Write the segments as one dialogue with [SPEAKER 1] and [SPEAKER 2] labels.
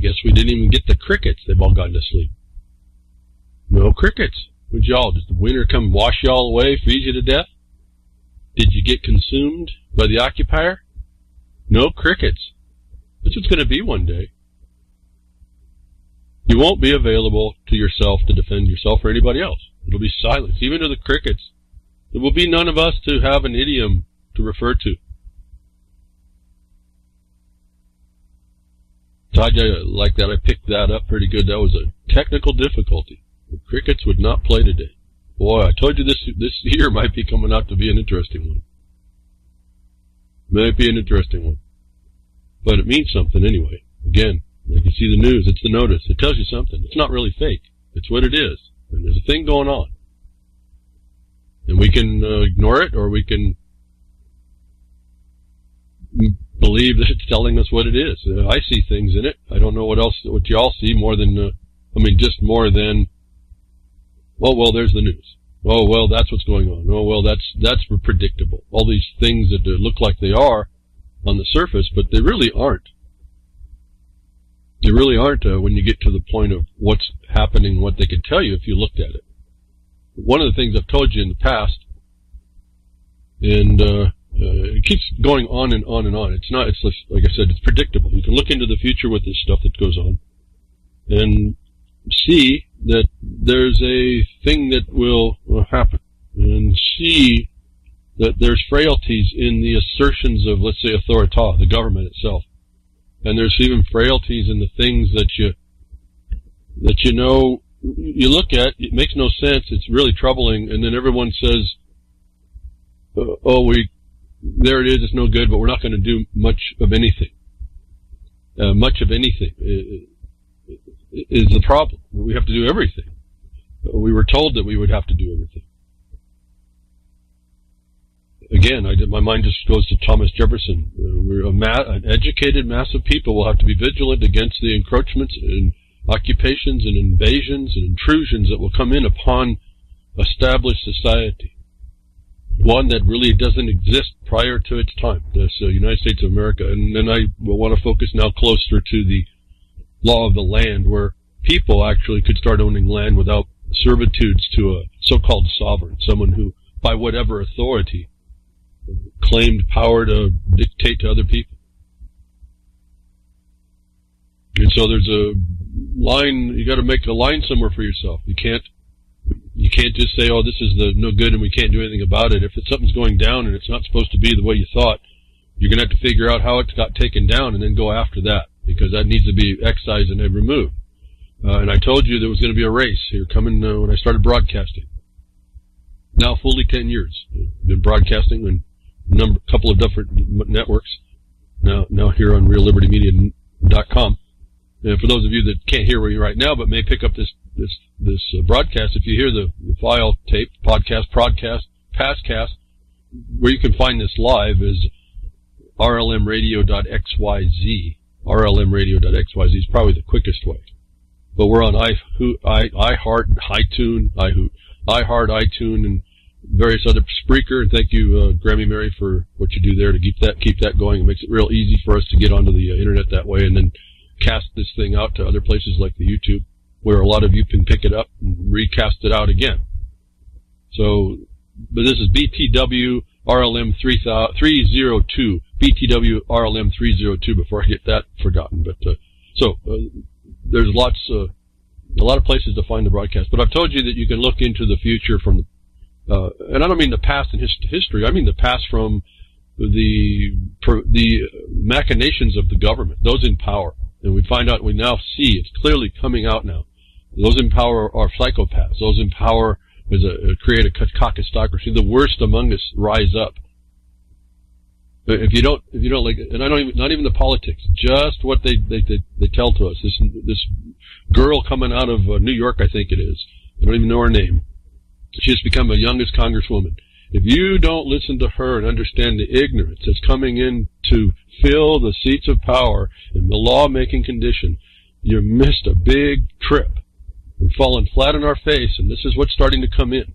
[SPEAKER 1] guess we didn't even get the crickets. They've all gone to sleep. No crickets. Would y'all, did the winter come wash y'all away, freeze you to death? Did you get consumed by the occupier? No crickets. That's what's going to be one day. You won't be available to yourself to defend yourself or anybody else. It'll be silence, even to the crickets. There will be none of us to have an idiom to refer to. So I like that. I picked that up pretty good. That was a technical difficulty. The crickets would not play today. Boy, I told you this year might be coming out to be an interesting one. Might be an interesting one. But it means something anyway. Again, like you see the news, it's the notice. It tells you something. It's not really fake. It's what it is. And there's a thing going on. And we can ignore it, or we can believe that it's telling us what it is. I see things in it. I don't know what y'all see more than, just more than, oh, well, there's the news. Oh, well, that's what's going on. Oh, well, that's predictable. All these things that look like they are on the surface, but they really aren't. They really aren't when you get to the point of what's happening, what they could tell you if you looked at it. One of the things I've told you in the past, and it keeps going on and on and on. It's like I said, it's predictable. You can look into the future with this stuff that goes on and see that there's a thing that will happen, and see that there's frailties in the assertions of, let's say, authority, the government itself. And there's even frailties in the things that you know, you look at, it makes no sense, it's really troubling, and then everyone says, there it is, it's no good, but we're not going to do much of anything. Much of anything is the problem. We have to do everything. We were told that we would have to do everything. Again, my mind just goes to Thomas Jefferson. An educated mass of people will have to be vigilant against the encroachments and occupations and invasions and intrusions that will come in upon established society. One that really doesn't exist prior to its time, this United States of America. And then I want to focus now closer to the law of the land, where people actually could start owning land without servitudes to a so-called sovereign, someone who, by whatever authority, claimed power to dictate to other people. And so there's a line, you got to make a line somewhere for yourself. You can't just say, oh, this is no good and we can't do anything about it. If something's going down and it's not supposed to be the way you thought, you're going to have to figure out how it got taken down and then go after that, because that needs to be excised and removed. And I told you there was going to be a race here coming when I started broadcasting. Now fully 10 years. I've been broadcasting in a couple of different networks. Now here on reallibertymedia.com. And for those of you that can't hear me right now, but may pick up this broadcast, if you hear the file tape, podcast, pastcast, where you can find this live is rlmradio.xyz. rlmradio.xyz is probably the quickest way. But we're on iHeart, iTunes, and various other Spreaker. And thank you, Grammy Mary, for what you do there to keep that going. It makes it real easy for us to get onto the internet that way, and then cast this thing out to other places like the YouTube, where a lot of you can pick it up and recast it out again. So, but this is BTW RLM 302, BTW RLM 302, before I get that forgotten. But there's a lot of places to find the broadcast. But I've told you that you can look into the future from, and I don't mean the past in history. I mean the past from the machinations of the government, those in power. And we now see it's clearly coming out now. Those in power are psychopaths. Those in power create a caucustocracy. The worst among us rise up. If you don't like, and not even the politics, just what they tell to us. This girl coming out of New York, I think it is. I don't even know her name. She has become the youngest congresswoman. If you don't listen to her and understand the ignorance that's coming in to fill the seats of power in the lawmaking condition, you missed a big trip. We're falling flat on our face, and this is what's starting to come in.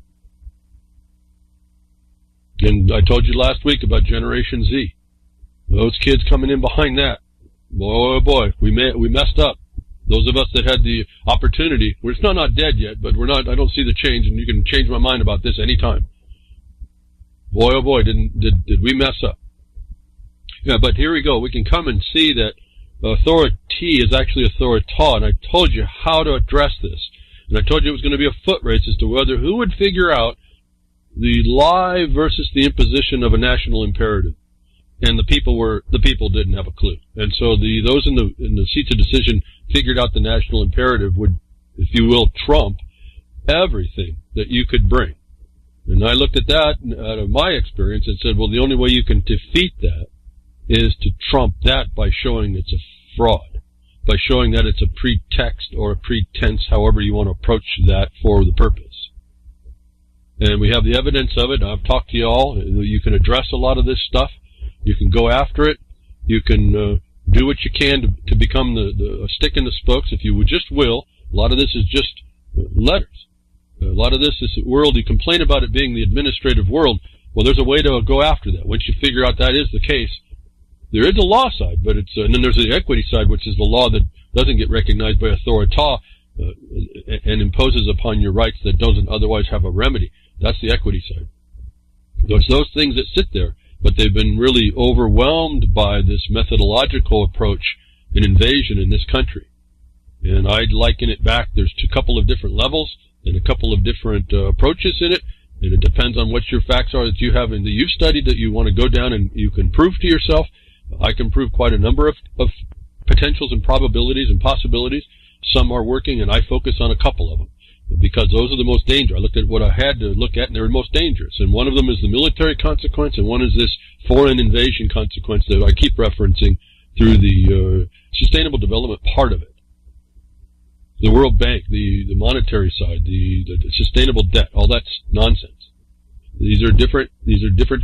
[SPEAKER 1] And I told you last week about Generation Z. Those kids coming in behind that. Boy, oh boy, we messed up. Those of us that had the opportunity, we're still not dead yet, but I don't see the change, and you can change my mind about this anytime. Boy, oh boy, did we mess up. Yeah, but here we go. We can come and see that authority is actually authorita, and I told you how to address this. And I told you it was going to be a foot race as to whether who would figure out the lie versus the imposition of a national imperative. And the people didn't have a clue. And so those in the seats of decision figured out the national imperative would, if you will, trump everything that you could bring. And I looked at that out of my experience and said, well, the only way you can defeat that is to trump that by showing it's a fraud, by showing that it's a pretext or a pretense, however you want to approach that for the purpose. And we have the evidence of it. I've talked to you all. You can address a lot of this stuff. You can go after it. You can do what you can to become the stick in the spokes, if you would just will. A lot of this is just letters. A lot of this is world. You complain about it being the administrative world. Well, there's a way to go after that. Once you figure out that is the case, there is a law side, but and then there's the equity side, which is the law that doesn't get recognized by authorita and imposes upon your rights that doesn't otherwise have a remedy. That's the equity side. So it's those things that sit there, but they've been really overwhelmed by this methodological approach in invasion in this country. And I'd liken it back. There's a couple of different levels and a couple of different approaches in it. And it depends on what your facts are that you have and that you've studied that you want to go down and you can prove to yourself. I can prove quite a number of potentials and probabilities and possibilities. Some are working, and I focus on a couple of them because those are the most dangerous. I looked at what I had to look at, and they were most dangerous. And one of them is the military consequence, and one is this foreign invasion consequence that I keep referencing through the sustainable development part of it. The World Bank, the monetary side, the sustainable debt, all that's nonsense. These are different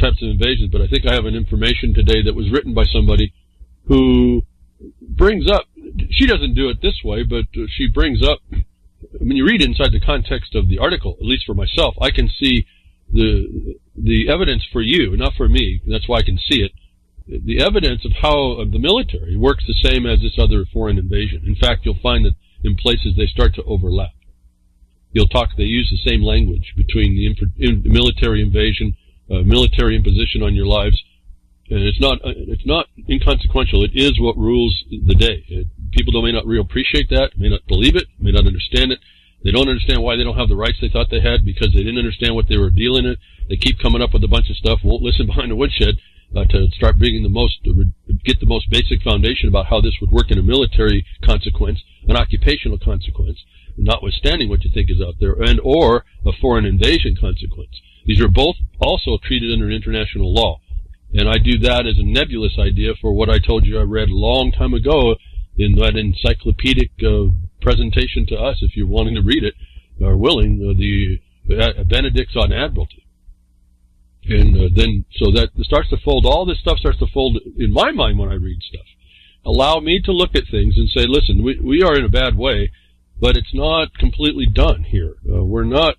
[SPEAKER 1] types of invasions, but I think I have an information today that was written by somebody who brings up, she doesn't do it this way, but she brings up, when you read inside the context of the article, at least for myself, I can see the evidence for you, not for me, that's why I can see it, the evidence of how the military works the same as this other foreign invasion. In fact, you'll find that in places they start to overlap. They use the same language between the military invasion, military imposition on your lives, and it's not inconsequential. It is what rules the day. People may not really appreciate that, may not believe it, may not understand it. They don't understand why they don't have the rights they thought they had because they didn't understand what they were dealing in. They keep coming up with a bunch of stuff, won't listen behind the woodshed to start bringing get the most basic foundation about how this would work in a military consequence, an occupational consequence, notwithstanding what you think is out there, and or a foreign invasion consequence. These are both also treated under international law. And I do that as a nebulous idea for what I told you I read a long time ago in that encyclopedic presentation to us, if you're wanting to read it, or willing, the Benedict's on Admiralty. And then, so that starts to fold, all this stuff starts to fold in my mind when I read stuff. Allow me to look at things and say, listen, we are in a bad way, but it's not completely done here.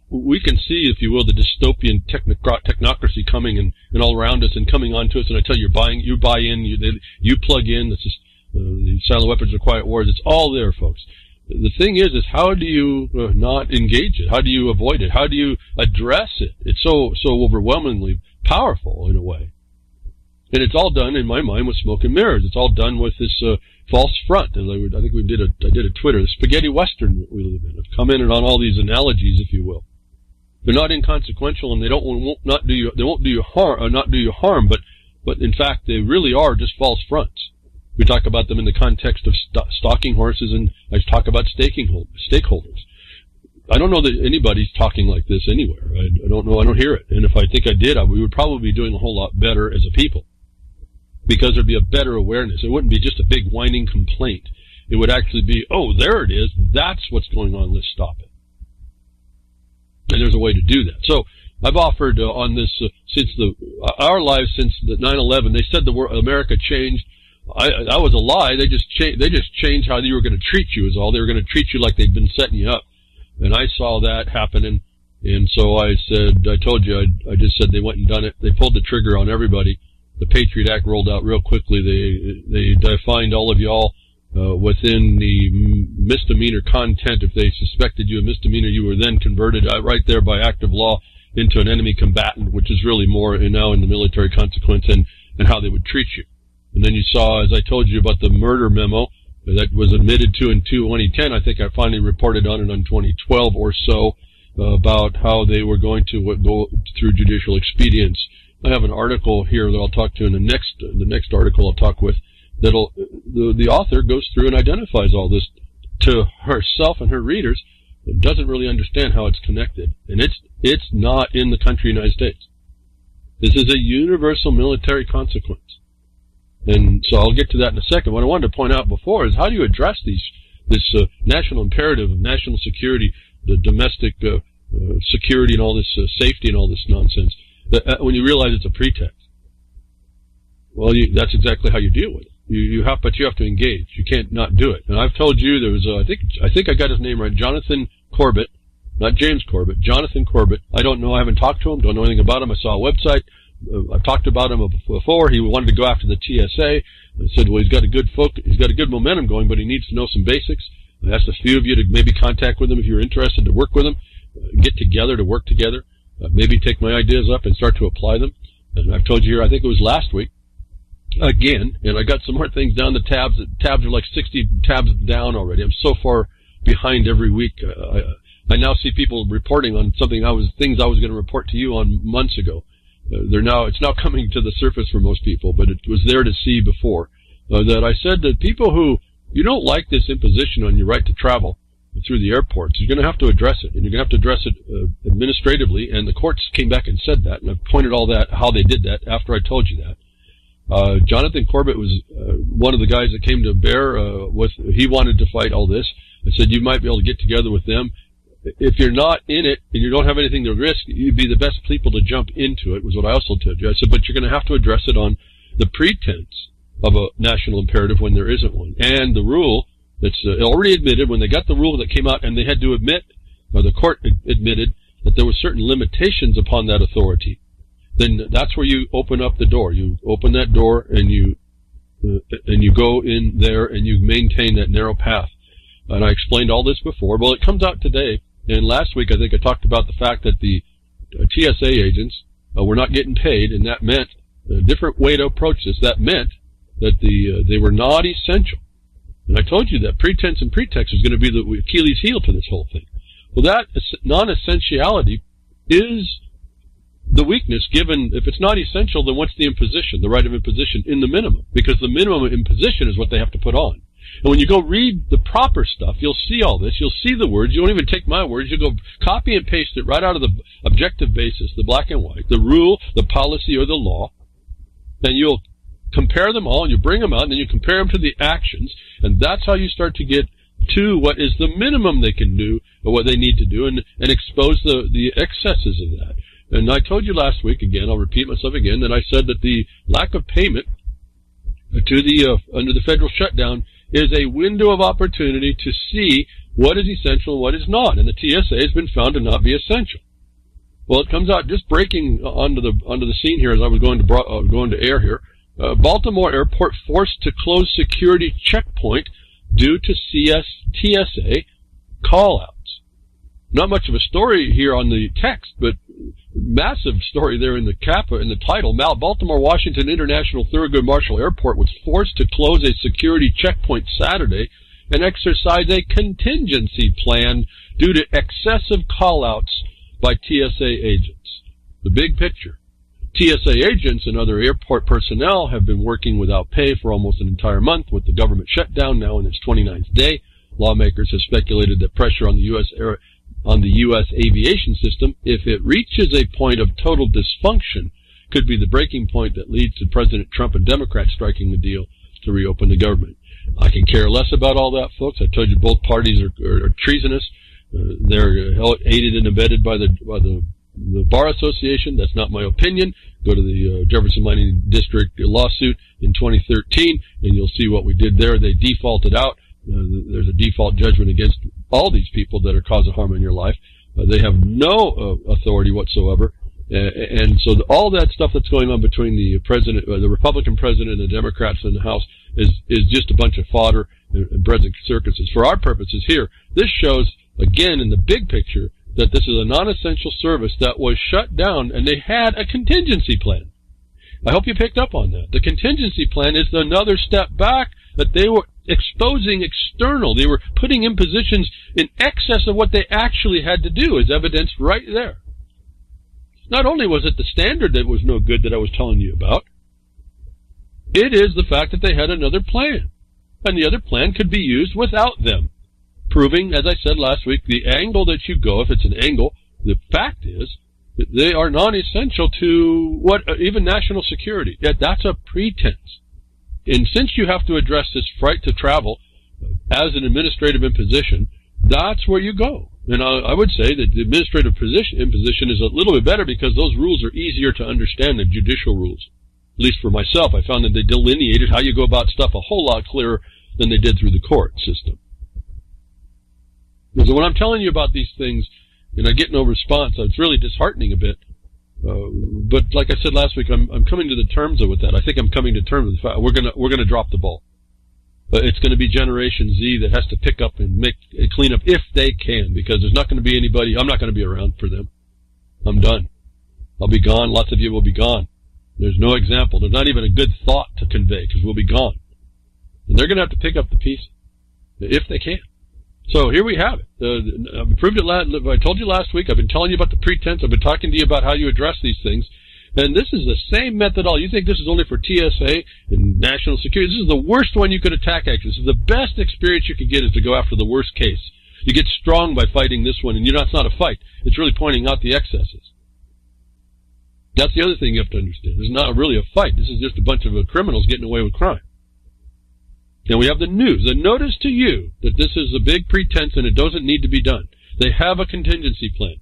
[SPEAKER 1] We can see, if you will, the dystopian technocracy coming and all around us and coming onto us, and I tell you, you buy in, you plug in, the silent weapons or quiet wars, it's all there, folks. The thing is how do you not engage it? How do you avoid it? How do you address it? It's so overwhelmingly powerful in a way. And it's all done, in my mind, with smoke and mirrors. It's all done with this false front. And I think I did a Twitter, the spaghetti western that we live in. I've commented on all these analogies, if you will. They're not inconsequential, and they won't do you harm, but in fact they really are just false fronts. We talk about them in the context of stalking horses, and I talk about stakeholders. I don't know that anybody's talking like this anywhere. I don't know. I don't hear it. And if I think I did, we would probably be doing a whole lot better as a people, because there'd be a better awareness. It wouldn't be just a big whining complaint. It would actually be, oh, there it is. That's what's going on. Let's stop it. And there's a way to do that. So I've offered on this our lives since the 9/11. They said America changed. That was a lie. They just changed how they were going to treat you is all. They were going to treat you like they'd been setting you up. And I saw that happening. And so I told you, I just said they went and done it. They pulled the trigger on everybody. The Patriot Act rolled out real quickly. They fined all of y'all within the misdemeanor content. If they suspected you of misdemeanor, you were then converted right there by act of law into an enemy combatant, which is really more now in the military consequence and how they would treat you. And then you saw, as I told you, about the murder memo that was admitted to in 2010. I think I finally reported on it in 2012 or so, about how they were going to go through judicial expedience. I have an article here that I'll talk to in the next article I'll talk with. The author goes through and identifies all this to herself and her readers, and doesn't really understand how it's connected. And it's not in the country United States. This is a universal military consequence. And so I'll get to that in a second. What I wanted to point out before is how do you address this national imperative of national security, the domestic security and all this safety and all this nonsense, when you realize it's a pretext? Well, that's exactly how you deal with it. But you have to engage. You can't not do it. And I've told you there was I think I got his name right, Jonathan Corbett, not James Corbett, Jonathan Corbett. I don't know. I haven't talked to him. Don't know anything about him. I saw a website. I've talked about him before. He wanted to go after the TSA. I said, well, he's got a good momentum going, but he needs to know some basics. I asked a few of you to maybe contact with him if you're interested to work with him, get together to work together, maybe take my ideas up and start to apply them. And I've told you here, I think it was last week, again, and I got some more things down the tabs. The tabs are like 60 tabs down already. I'm so far behind every week. I now see people reporting on things I was going to report to you on months ago. It's now coming to the surface for most people, but it was there to see before. That I said that people who, you don't like this imposition on your right to travel through the airports, you're going to have to address it, and you're going to have to address it administratively, and the courts came back and said that, and I've pointed all that, how they did that after I told you that. Jonathan Corbett was one of the guys that came to bear he wanted to fight all this. I said you might be able to get together with them. If you're not in it and you don't have anything to risk, you'd be the best people to jump into it, was what I also told you. I said, but you're going to have to address it on the pretense of a national imperative when there isn't one. And the rule that's already admitted, when they got the rule that came out and they had to admit, or the court admitted, that there were certain limitations upon that authority, then that's where you open up the door. You open that door and you go in there and you maintain that narrow path. And I explained all this before. Well, it comes out today. And last week, I think I talked about the fact that the TSA agents were not getting paid, and that meant a different way to approach this. That meant that they were not essential. And I told you that pretense and pretext is going to be the Achilles heel to this whole thing. Well, that non-essentiality is the weakness given. If it's not essential, then what's the imposition, the right of imposition in the minimum? Because the minimum imposition is what they have to put on. And when you go read the proper stuff, you'll see all this. You'll see the words. You won't even take my words. You'll go copy and paste it right out of the objective basis, the black and white, the rule, the policy, or the law. And you'll compare them all, and you bring them out, and then you compare them to the actions. And that's how you start to get to what is the minimum they can do, or what they need to do, and expose the excesses of that. And I told you last week, again, I'll repeat myself again, that I said that the lack of payment to under the federal shutdown is a window of opportunity to see what is essential and what is not. And the TSA has been found to not be essential. Well, it comes out just breaking onto the scene here as I was going to air here. Baltimore Airport forced to close security checkpoint due to TSA callouts. Not much of a story here on the text, but massive story there in the title. Baltimore Washington International Thurgood Marshall Airport was forced to close a security checkpoint Saturday and exercise a contingency plan due to excessive callouts by TSA agents. The big picture. TSA agents and other airport personnel have been working without pay for almost an entire month, with the government shutdown now in its 29th day. Lawmakers have speculated that pressure on the U.S. aviation system, if it reaches a point of total dysfunction, could be the breaking point that leads to President Trump and Democrats striking the deal to reopen the government. I can care less about all that, folks. I told you both parties are treasonous. They're aided and abetted by the Bar Association. That's not my opinion. Go to the Jefferson Mining District lawsuit in 2013, and you'll see what we did there. They defaulted out. There's a default judgment against all these people that are causing harm in your life. They have no authority whatsoever. And so all that stuff that's going on between the president, the Republican president, and the Democrats in the House is just a bunch of fodder. and breads and circuses. For our purposes here, this shows, again, in the big picture, that this is a non-essential service that was shut down, and they had a contingency plan. I hope you picked up on that. The contingency plan is another step back, that they were exposing external. They were putting impositions in excess of what they actually had to do, as evidenced right there. Not only was it the standard that was no good that I was telling you about, it is the fact that they had another plan. And the other plan could be used without them. Proving, as I said last week, the angle that you go, if it's an angle, the fact is that they are non-essential to what even national security. Yet that's a pretense. And since you have to address this fright to travel as an administrative imposition, that's where you go. And I would say that the administrative imposition is a little bit better because those rules are easier to understand than judicial rules. At least for myself, I found that they delineated how you go about stuff a whole lot clearer than they did through the court system. So when I'm telling you about these things and I get no response, it's really disheartening a bit. But like I said last week, I'm coming to the terms with that. I think I'm coming to terms with the fact we're gonna drop the ball. It's going to be Generation Z that has to pick up and make a clean up if they can, because there's not going to be anybody. I'm not going to be around for them. I'm done. I'll be gone. Lots of you will be gone. There's no example. There's not even a good thought to convey because we'll be gone. And they're going to have to pick up the piece if they can. So here we have it. I proved it. I told you last week. I've been telling you about the pretense. I've been talking to you about how you address these things. And this is the same methodology. You think this is only for TSA and national security? This is the worst one you could attack, actually. This is the best experience you could get, is to go after the worst case. You get strong by fighting this one, and it's not a fight. It's really pointing out the excesses. That's the other thing you have to understand. This is not really a fight. This is just a bunch of criminals getting away with crime. And we have the news. The notice to you that this is a big pretense and it doesn't need to be done. They have a contingency plan.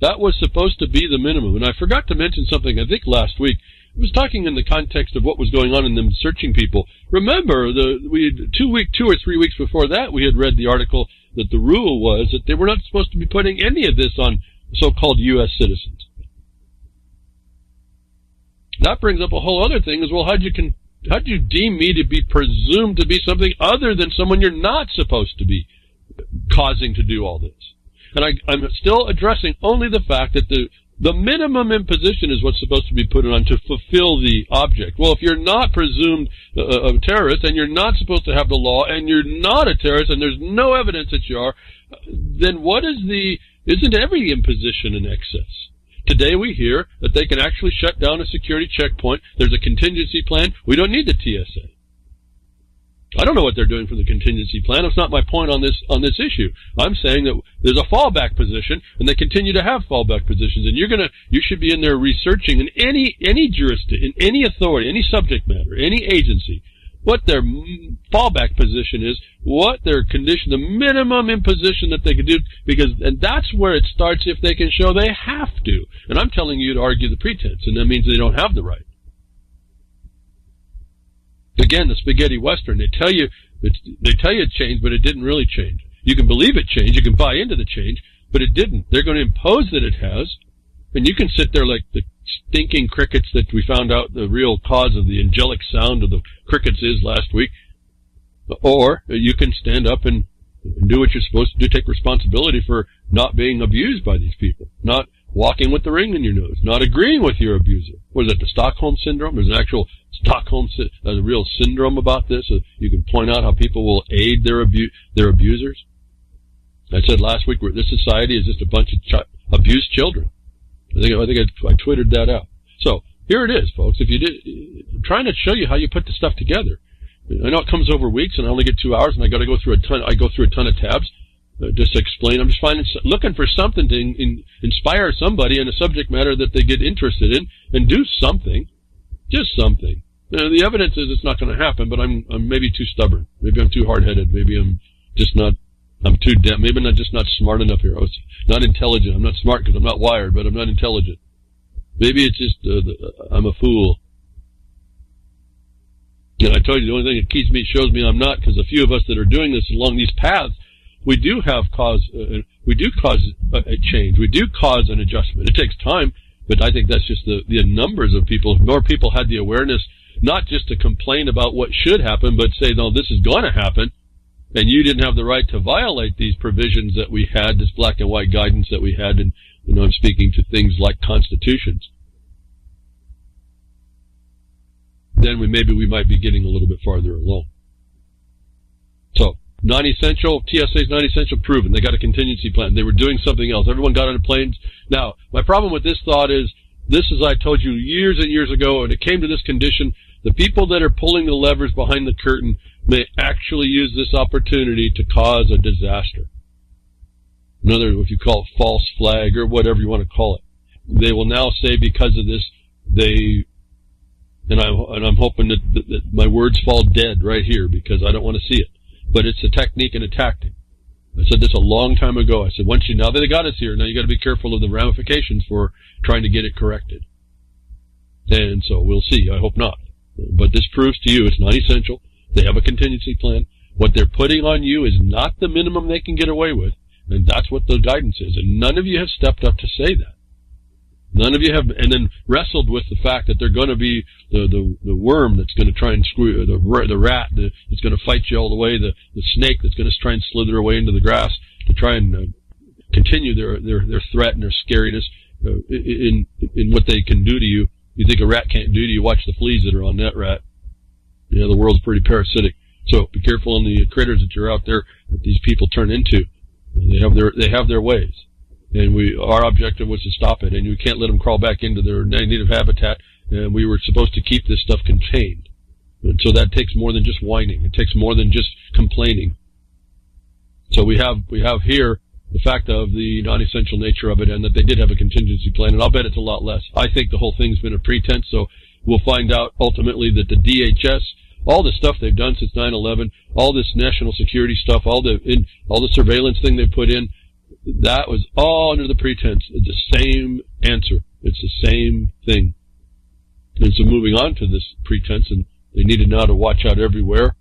[SPEAKER 1] That was supposed to be the minimum. And I forgot to mention something, I think, last week. I was talking in the context of what was going on in them searching people. Remember, we had 2 or 3 weeks before that, we had read the article that the rule was that they were not supposed to be putting any of this on so-called U.S. citizens. That brings up a whole other thing as well. How'd you deem me to be presumed to be something other than someone you're not supposed to be causing to do all this? And I'm still addressing only the fact that the minimum imposition is what's supposed to be put on to fulfill the object. Well, if you're not presumed a terrorist, and you're not supposed to have the law, and you're not a terrorist, and there's no evidence that you are, then isn't every imposition an excess? Today we hear that they can actually shut down a security checkpoint. There's a contingency plan. We don't need the TSA. I don't know what they're doing for the contingency plan. It's not my point on this issue. I'm saying that there's a fallback position, and they continue to have fallback positions. And you should be in there researching in any jurisdiction, in any authority, any subject matter, any agency, what their fallback position is, what their condition, the minimum imposition that they could do, and that's where it starts if they can show they have to. And I'm telling you to argue the pretense, and that means they don't have the right. Again, the spaghetti western, they tell you it changed, but it didn't really change. You can believe it changed, you can buy into the change, but it didn't. They're going to impose that it has, and you can sit there like the stinking crickets that we found out the real cause of the angelic sound of the crickets is last week, or you can stand up and do what you're supposed to do, take responsibility for not being abused by these people, not walking with the ring in your nose, not agreeing with your abuser. What is that, the Stockholm Syndrome? There's an actual a real syndrome about this. You can point out how people will aid their abusers. I said last week, this society is just a bunch of abused children. I think I twittered that out. So here it is, folks. I'm trying to show you how you put the stuff together. I know it comes over weeks, and I only get 2 hours, and I got to go through a ton. I go through a ton of tabs just to explain. I'm just looking for something to inspire somebody in a subject matter that they get interested in, and do something, just something. The evidence is it's not going to happen, but I'm maybe too stubborn. Maybe I'm too hard-headed. Maybe I'm just not. I'm too damn. Maybe I'm just not smart enough here. I was not intelligent. I'm not smart because I'm not wired, but I'm not intelligent. Maybe it's just I'm a fool. And I told you the only thing that shows me I'm not, because a few of us that are doing this along these paths, we do cause a change. We do cause an adjustment. It takes time, but I think that's just the numbers of people. If more people had the awareness, not just to complain about what should happen, but say, no, this is going to happen, And you didn't have the right to violate these provisions that we had, this black and white guidance that we had, and I'm speaking to things like constitutions. Then maybe we might be getting a little bit farther along. So, non-essential, TSA's non-essential proven. They got a contingency plan. They were doing something else. Everyone got on the planes. Now, my problem with this thought is, this, as I told you years and years ago, and it came to this condition, the people that are pulling the levers behind the curtain may actually use this opportunity to cause a disaster. Another, if you call it false flag or whatever you want to call it. They will now say because of this, and I'm hoping that my words fall dead right here because I don't want to see it. But it's a technique and a tactic. I said this a long time ago. I said, now that they got us here, now you got to be careful of the ramifications for trying to get it corrected. And so we'll see. I hope not. But this proves to you it's not essential. They have a contingency plan. What they're putting on you is not the minimum they can get away with. And that's what the guidance is. And none of you have stepped up to say that. None of you have, and then wrestled with the fact that they're going to be the worm that's going to try and screw, the rat that's going to fight you all the way, the snake that's going to try and slither away into the grass to try and continue their threat and their scariness in what they can do to you. You think a rat can't do to you, watch the fleas that are on that rat. You know, the world's pretty parasitic. So be careful on the critters that you're out there that these people turn into. They have their ways. And our objective was to stop it, and you can't let them crawl back into their native habitat, and we were supposed to keep this stuff contained. And so that takes more than just whining. It takes more than just complaining. So we have here the fact of the non-essential nature of it, and that they did have a contingency plan, and I'll bet it's a lot less. I think the whole thing's been a pretense, so we'll find out ultimately that the DHS, all the stuff they've done since 9/11, all this national security stuff, all the surveillance thing they put in, that was all under the pretense. It's the same answer. It's the same thing. And so moving on to this pretense, and they needed now to watch out everywhere.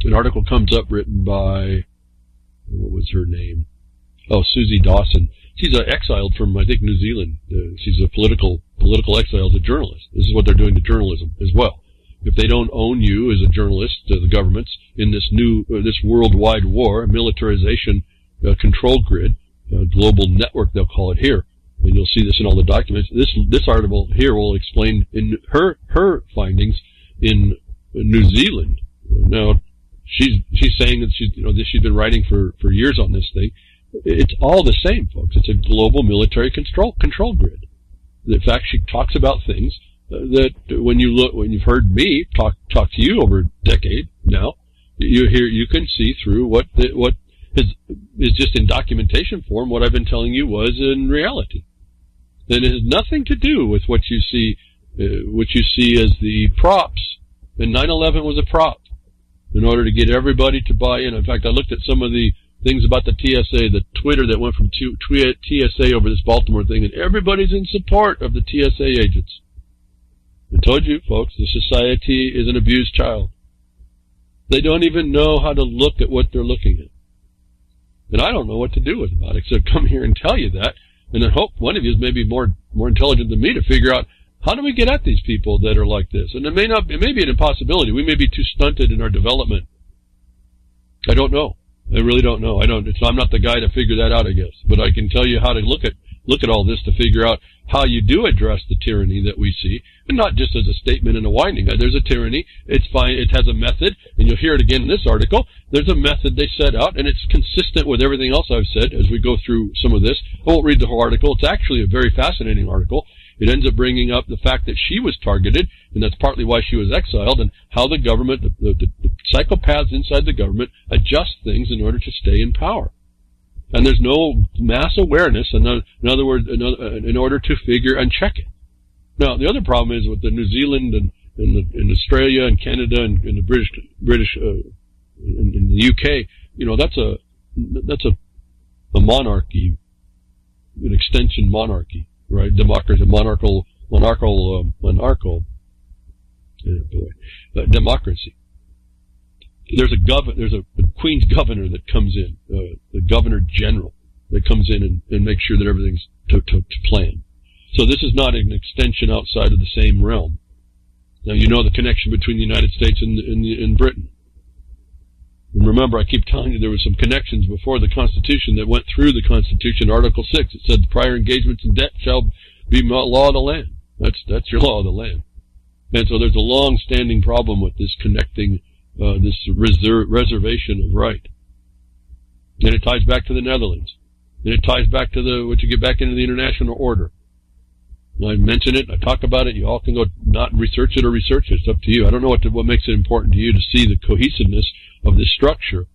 [SPEAKER 1] An article comes up written by, what was her name? Oh, Suzie Dawson. She's exiled from, I think, New Zealand. She's a political exile as a journalist. This is what they're doing to journalism as well. If they don't own you as a journalist, the governments, in this worldwide war, militarization, control grid, global network, they'll call it here, and you'll see this in all the documents. This article here will explain in her findings in New Zealand. Now, she's saying that she's been writing for years on this thing. It's all the same, folks. It's a global military control grid. In fact, she talks about things that when you've heard me talk to you over a decade now, you can see through what is just in documentation form what I've been telling you was in reality. And it has nothing to do with what you see as the props. And 9/11 was a prop in order to get everybody to buy in. In fact, I looked at some of the things about the TSA, the Twitter that went from TSA over this Baltimore thing, and everybody's in support of the TSA agents. I told you, folks, the society is an abused child. They don't even know how to look at what they're looking at. And I don't know what to do with it except come here and tell you that, and I hope one of you is maybe more intelligent than me to figure out how do we get at these people that are like this. And it may be an impossibility. We may be too stunted in our development. I don't know. I really don't know. I'm not the guy to figure that out, I guess. But I can tell you how to look at all this to figure out how you do address the tyranny that we see, and not just as a statement and a whining. There's a tyranny. It's fine. It has a method, and you'll hear it again in this article. There's a method they set out, and it's consistent with everything else I've said as we go through some of this. I won't read the whole article. It's actually a very fascinating article. It ends up bringing up the fact that she was targeted, and that's partly why she was exiled, and how the government, the psychopaths inside the government, adjust things in order to stay in power. And there's no mass awareness, in other words, in order to figure and check it. Now, the other problem is with the New Zealand and Australia and Canada and the British in the UK. That's a monarchy, an extension monarchy, right? Democracy, monarchical. Democracy. There's a Queen's governor that comes in, the Governor General that comes in and makes sure that everything's to plan. So this is not an extension outside of the same realm. Now you know the connection between the United States and Britain. And remember, I keep telling you there were some connections before the Constitution that went through the Constitution. Article 6, it said prior engagements in debt shall be law of the land. That's your law of the land. And so there's a long-standing problem with this connecting, this reservation of right. And it ties back to the Netherlands. And it ties back to what you get back into the international order. I mention it, I talk about it, you all can go not research it or research it. It's up to you. I don't know what makes it important to you to see the cohesiveness of this structure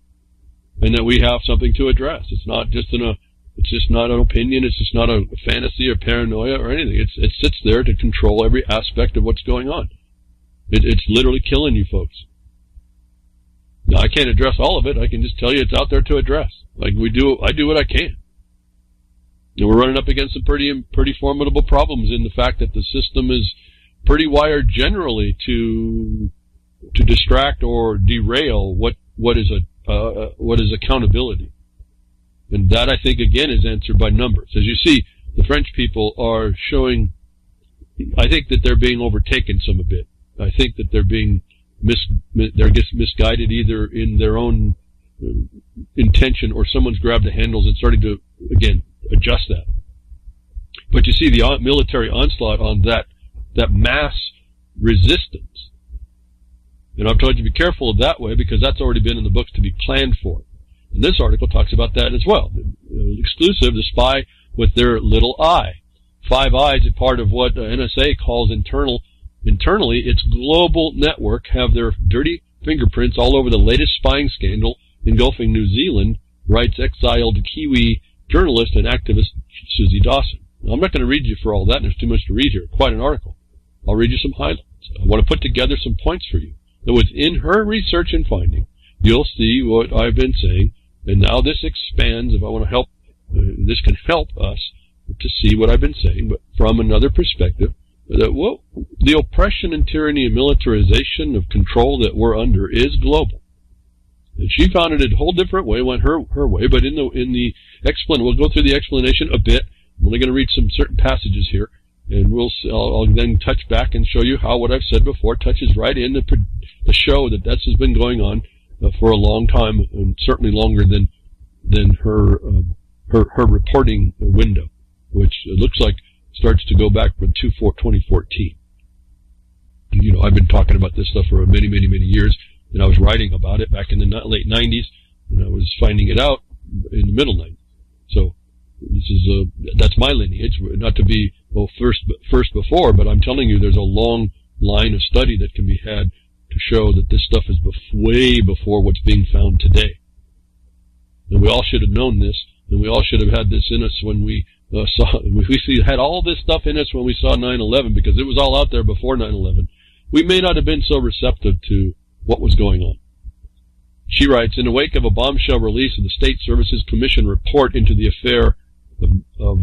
[SPEAKER 1] and that we have something to address. It's not just not an opinion, it's just not a fantasy or paranoia or anything. It sits there to control every aspect of what's going on. It's literally killing you folks. Now, I can't address all of it. I can just tell you it's out there to address. Like I do what I can. And we're running up against some pretty formidable problems in the fact that the system is pretty wired generally to distract or derail what is accountability. And that, I think, again, is answered by numbers. As you see, the French people are showing, I think that they're being overtaken a bit. I think that they're being misguided either in their own intention or someone's grabbed the handles and starting to, again, adjust that. But you see the military onslaught on that mass resistance. And I've told you to be careful of that way because that's already been in the books to be planned for. And this article talks about that as well. Exclusive, the spy with their little eye. 5 eyes, a part of what NSA calls internally, its global network, have their dirty fingerprints all over the latest spying scandal engulfing New Zealand, writes exiled Kiwi journalist and activist Suzie Dawson. Now, I'm not going to read you for all that, and there's too much to read here. Quite an article. I'll read you some highlights. I want to put together some points for you. That within her research and finding, you'll see what I've been saying, and now this expands. If I want to help, this can help us to see what I've been saying, but from another perspective, that the oppression and tyranny and militarization of control that we're under is global. And she found it a whole different way, went her way, but in the explanation, we'll go through the explanation a bit. I'm only going to read some certain passages here, and I'll then touch back and show you how what I've said before touches right in the show that this has been going on for a long time, and certainly longer than her reporting window, which it looks like starts to go back from 2014. You know, I've been talking about this stuff for many years, and I was writing about it back in the late 90s, and I was finding it out in the middle 90s. So this is that's my lineage, not to be first before, but I'm telling you there's a long line of study that can be had to show that this stuff is way before what's being found today. And we all should have known this, and we all should have had this in us when we had all this stuff in us when we saw 9/11, because it was all out there before 9/11. We may not have been so receptive to what was going on. She writes, in the wake of a bombshell release of the State Services Commission report into the affair of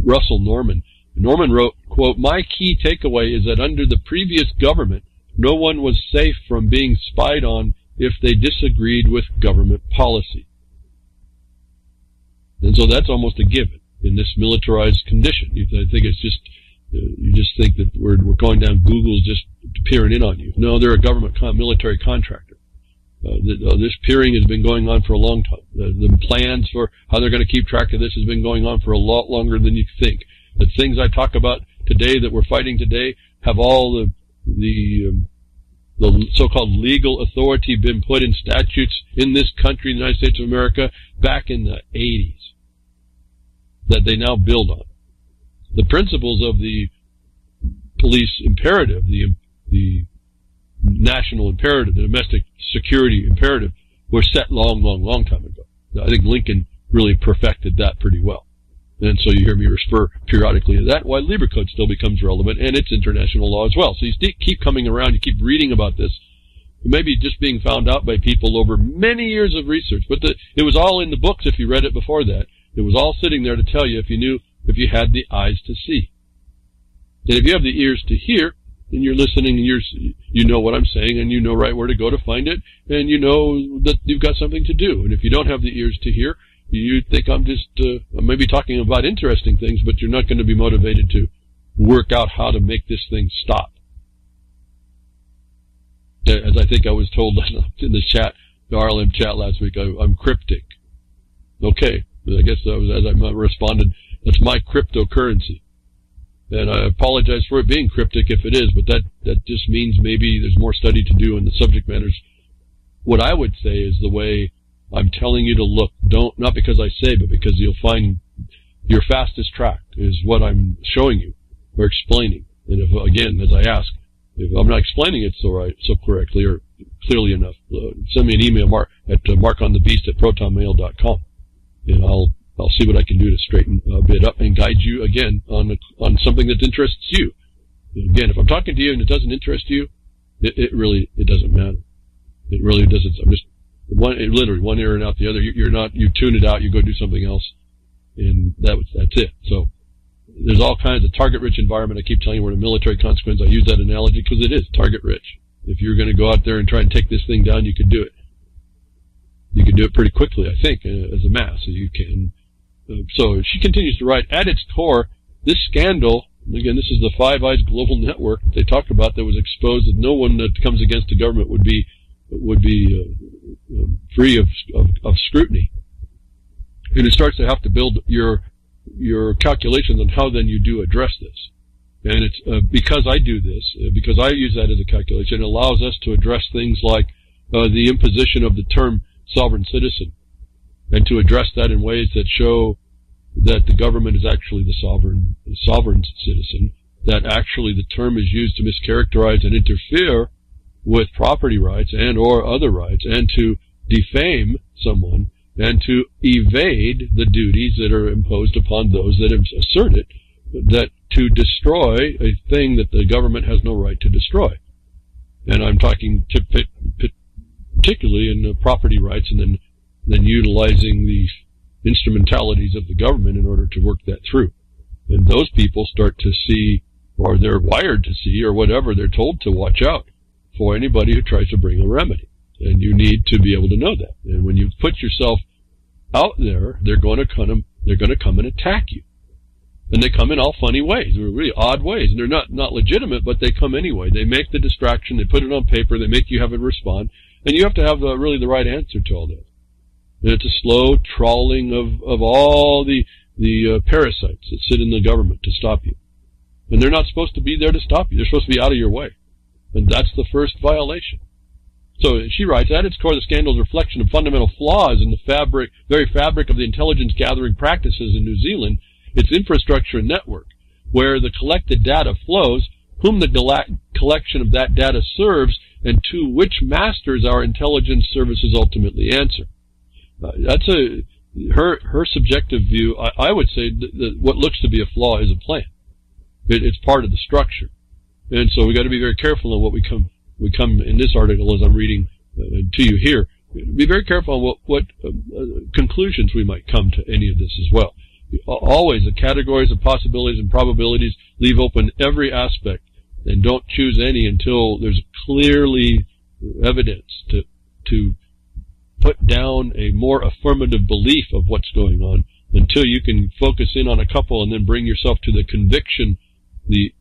[SPEAKER 1] Russell Norman, Norman wrote, quote, "My key takeaway is that under the previous government, no one was safe from being spied on if they disagreed with government policy." And so that's almost a given in this militarized condition. I think it's just, you just think that we're going down Google's just peering in on you. No, they're a government military contractor. This peering has been going on for a long time. The plans for how they're going to keep track of this has been going on for a lot longer than you think. The things I talk about today that we're fighting today have all the so-called legal authority been put in statutes in this country, the United States of America, back in the 80s that they now build on. The principles of the police imperative, the national imperative, the domestic security imperative, were set long time ago. I think Lincoln really perfected that pretty well. And so you hear me refer periodically to that, why Libre Code still becomes relevant, and it's international law as well. So you keep coming around, you keep reading about this. Maybe just being found out by people over many years of research, but it was all in the books if you read it before that. It was all sitting there to tell you if you had the eyes to see. And if you have the ears to hear, and you're listening, and you know what I'm saying, and you know right where to go to find it, and you know that you've got something to do. And if you don't have the ears to hear, you think I'm just maybe talking about interesting things, but you're not going to be motivated to work out how to make this thing stop. As I think I was told in the chat, RLM chat last week. I'm cryptic. Okay. I guess as I responded, that's my cryptocurrency. And I apologize for it being cryptic if it is, but that just means maybe there's more study to do in the subject matters. What I would say is the way I'm telling you to look. Not because I say, but because you'll find your fastest track is what I'm showing you or explaining. And if, again, as I ask, if I'm not explaining it so correctly or clearly enough, send me an email, at markonthebeast@protonmail.com, and I'll see what I can do to straighten a bit up and guide you again on something that interests you. And again, if I'm talking to you and it doesn't interest you, it doesn't matter. It really doesn't. I'm just literally one ear and out the other. You tune it out. You go do something else, and that's it. So there's all kinds of target-rich environment. I keep telling you we're in a military consequence. I use that analogy because it is target-rich. If you're going to go out there and try and take this thing down, you could do it. You can do it pretty quickly, I think, as a mass. So you can. So she continues to write, at its core, this scandal, again, this is the Five Eyes Global Network they talked about that was exposed that no one that comes against the government would be free of scrutiny. And it starts to have to build your calculations on how then you do address this. And it's because I do this, because I use that as a calculation, it allows us to address things like the imposition of the term sovereign citizen, and to address that in ways that show that the government is actually the sovereign citizen, that actually the term is used to mischaracterize and interfere with property rights and or other rights, and to defame someone, and to evade the duties that are imposed upon those that assert it, that to destroy a thing that the government has no right to destroy. And I'm talking particularly in property rights, and then utilizing the instrumentalities of the government in order to work that through. And those people start to see, or they're wired to see, or whatever, they're told to watch out for anybody who tries to bring a remedy. And you need to be able to know that. And when you put yourself out there, they're going to come and attack you. And they come in all funny ways, or really odd ways. And they're not legitimate, but they come anyway. They make the distraction, they put it on paper, they make you have it respond, and you have to have really the right answer to all that. And it's a slow trawling of all the parasites that sit in the government to stop you. And they're not supposed to be there to stop you. They're supposed to be out of your way. And that's the first violation. So she writes, at its core, the scandal is a reflection of fundamental flaws in the very fabric of the intelligence gathering practices in New Zealand, its infrastructure and network, where the collected data flows, whom the collection of that data serves, and to which masters our intelligence services ultimately answer. That's her subjective view. I would say that what looks to be a flaw is a plan. It's part of the structure. And so we got to be very careful on what we come in this article as I'm reading to you here. Be very careful on what conclusions we might come to any of this as well. Always the categories of possibilities and probabilities, leave open every aspect, and don't choose any until there's clearly evidence to put down a more affirmative belief of what's going on, until you can focus in on a couple and then bring yourself to the conviction, the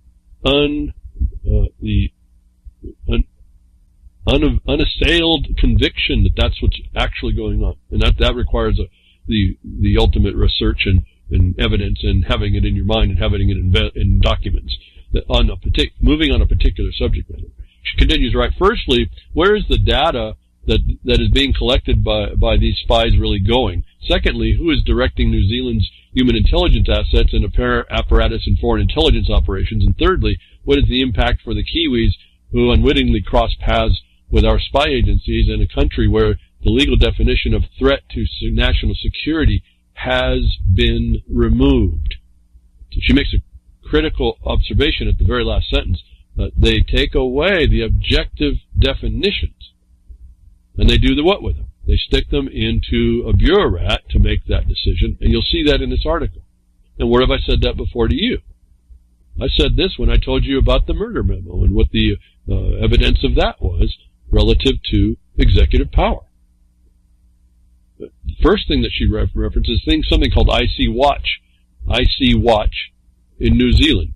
[SPEAKER 1] unassailed conviction that that's what's actually going on. And that requires the ultimate research and evidence, and having it in your mind and having it in documents that moving on a particular subject matter. She continues, right, firstly, where is the data that is being collected by these spies really going? Secondly, who is directing New Zealand's human intelligence assets and apparatus in foreign intelligence operations? And thirdly, what is the impact for the Kiwis who unwittingly cross paths with our spy agencies in a country where the legal definition of threat to national security has been removed? So she makes a critical observation at the very last sentence. They take away the objective definitions. And they do the what with them? They stick them into a bureaucrat to make that decision, and you'll see that in this article. And where have I said that before to you? I said this when I told you about the murder memo and what the evidence of that was relative to executive power. The first thing that she references is something called IC Watch. IC Watch in New Zealand.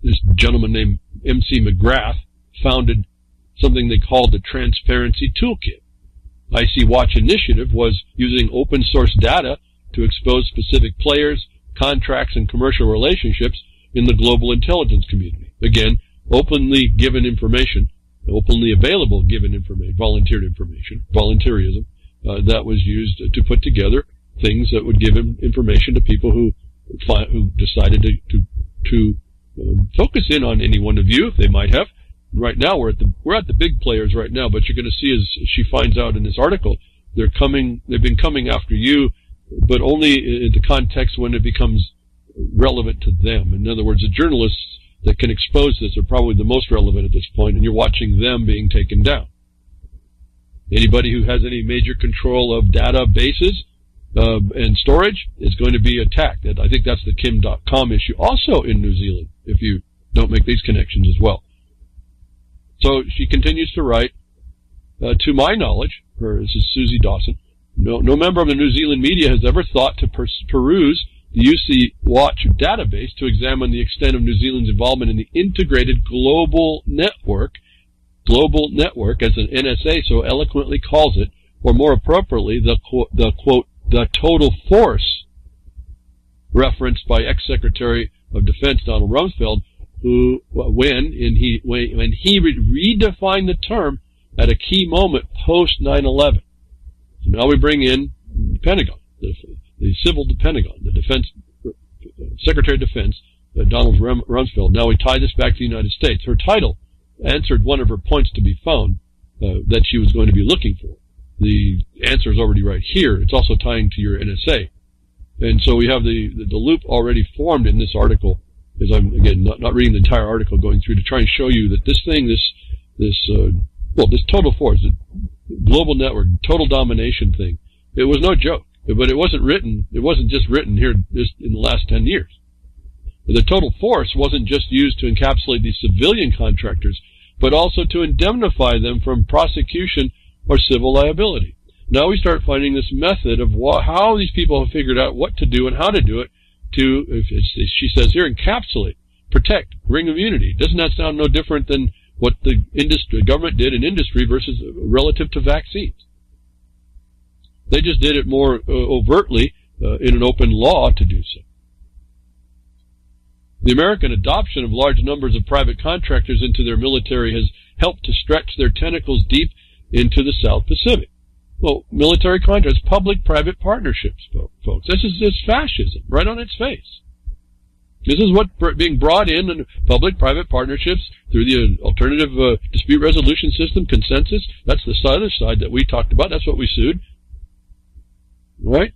[SPEAKER 1] This gentleman named MC McGrath founded something they called the Transparency Toolkit. IC Watch initiative was using open source data to expose specific players, contracts, and commercial relationships in the global intelligence community. Again, openly given information, openly available given information, volunteered information, volunteerism, that was used to put together things that would give information to people who decided to focus in on any one of you if they might have. Right now, we're at the big players right now, but you're going to see as she finds out in this article, they've been coming after you, but only in the context when it becomes relevant to them. In other words, the journalists that can expose this are probably the most relevant at this point, and you're watching them being taken down. Anybody who has any major control of databases and storage is going to be attacked. I think that's the Kim.com issue also in New Zealand, if you don't make these connections as well. So she continues to write, to my knowledge, this is Suzie Dawson, no member of the New Zealand media has ever thought to peruse the UC Watch database to examine the extent of New Zealand's involvement in the integrated global network, as an NSA so eloquently calls it, or more appropriately, the quote, the total force referenced by ex-Secretary of Defense Donald Rumsfeld, who, when he redefined the term at a key moment post 9/11. So now we bring in the Pentagon, the civil Pentagon, the Defense Secretary of Defense, Donald Rumsfeld. Now we tie this back to the United States. Her title answered one of her points to be found that she was going to be looking for. The answer is already right here. It's also tying to your NSA. And so we have the loop already formed in this article, as I'm, again, not reading the entire article, going through to try and show you that this thing, this total force, the global network, total domination thing, it was no joke. But it wasn't just written here just in the last 10 years. The total force wasn't just used to encapsulate these civilian contractors, but also to indemnify them from prosecution or civil liability. Now we start finding this method of how these people have figured out what to do and how to do it to, as she says here, encapsulate, protect, bring immunity. Doesn't that sound no different than what the government did in industry versus relative to vaccines? They just did it more overtly in an open law to do so. The American adoption of large numbers of private contractors into their military has helped to stretch their tentacles deep into the South Pacific. Well, military contracts, public-private partnerships, folks. This is fascism, right on its face. This is what being brought in public-private partnerships through the alternative dispute resolution system, consensus. That's the other side that we talked about. That's what we sued. Right?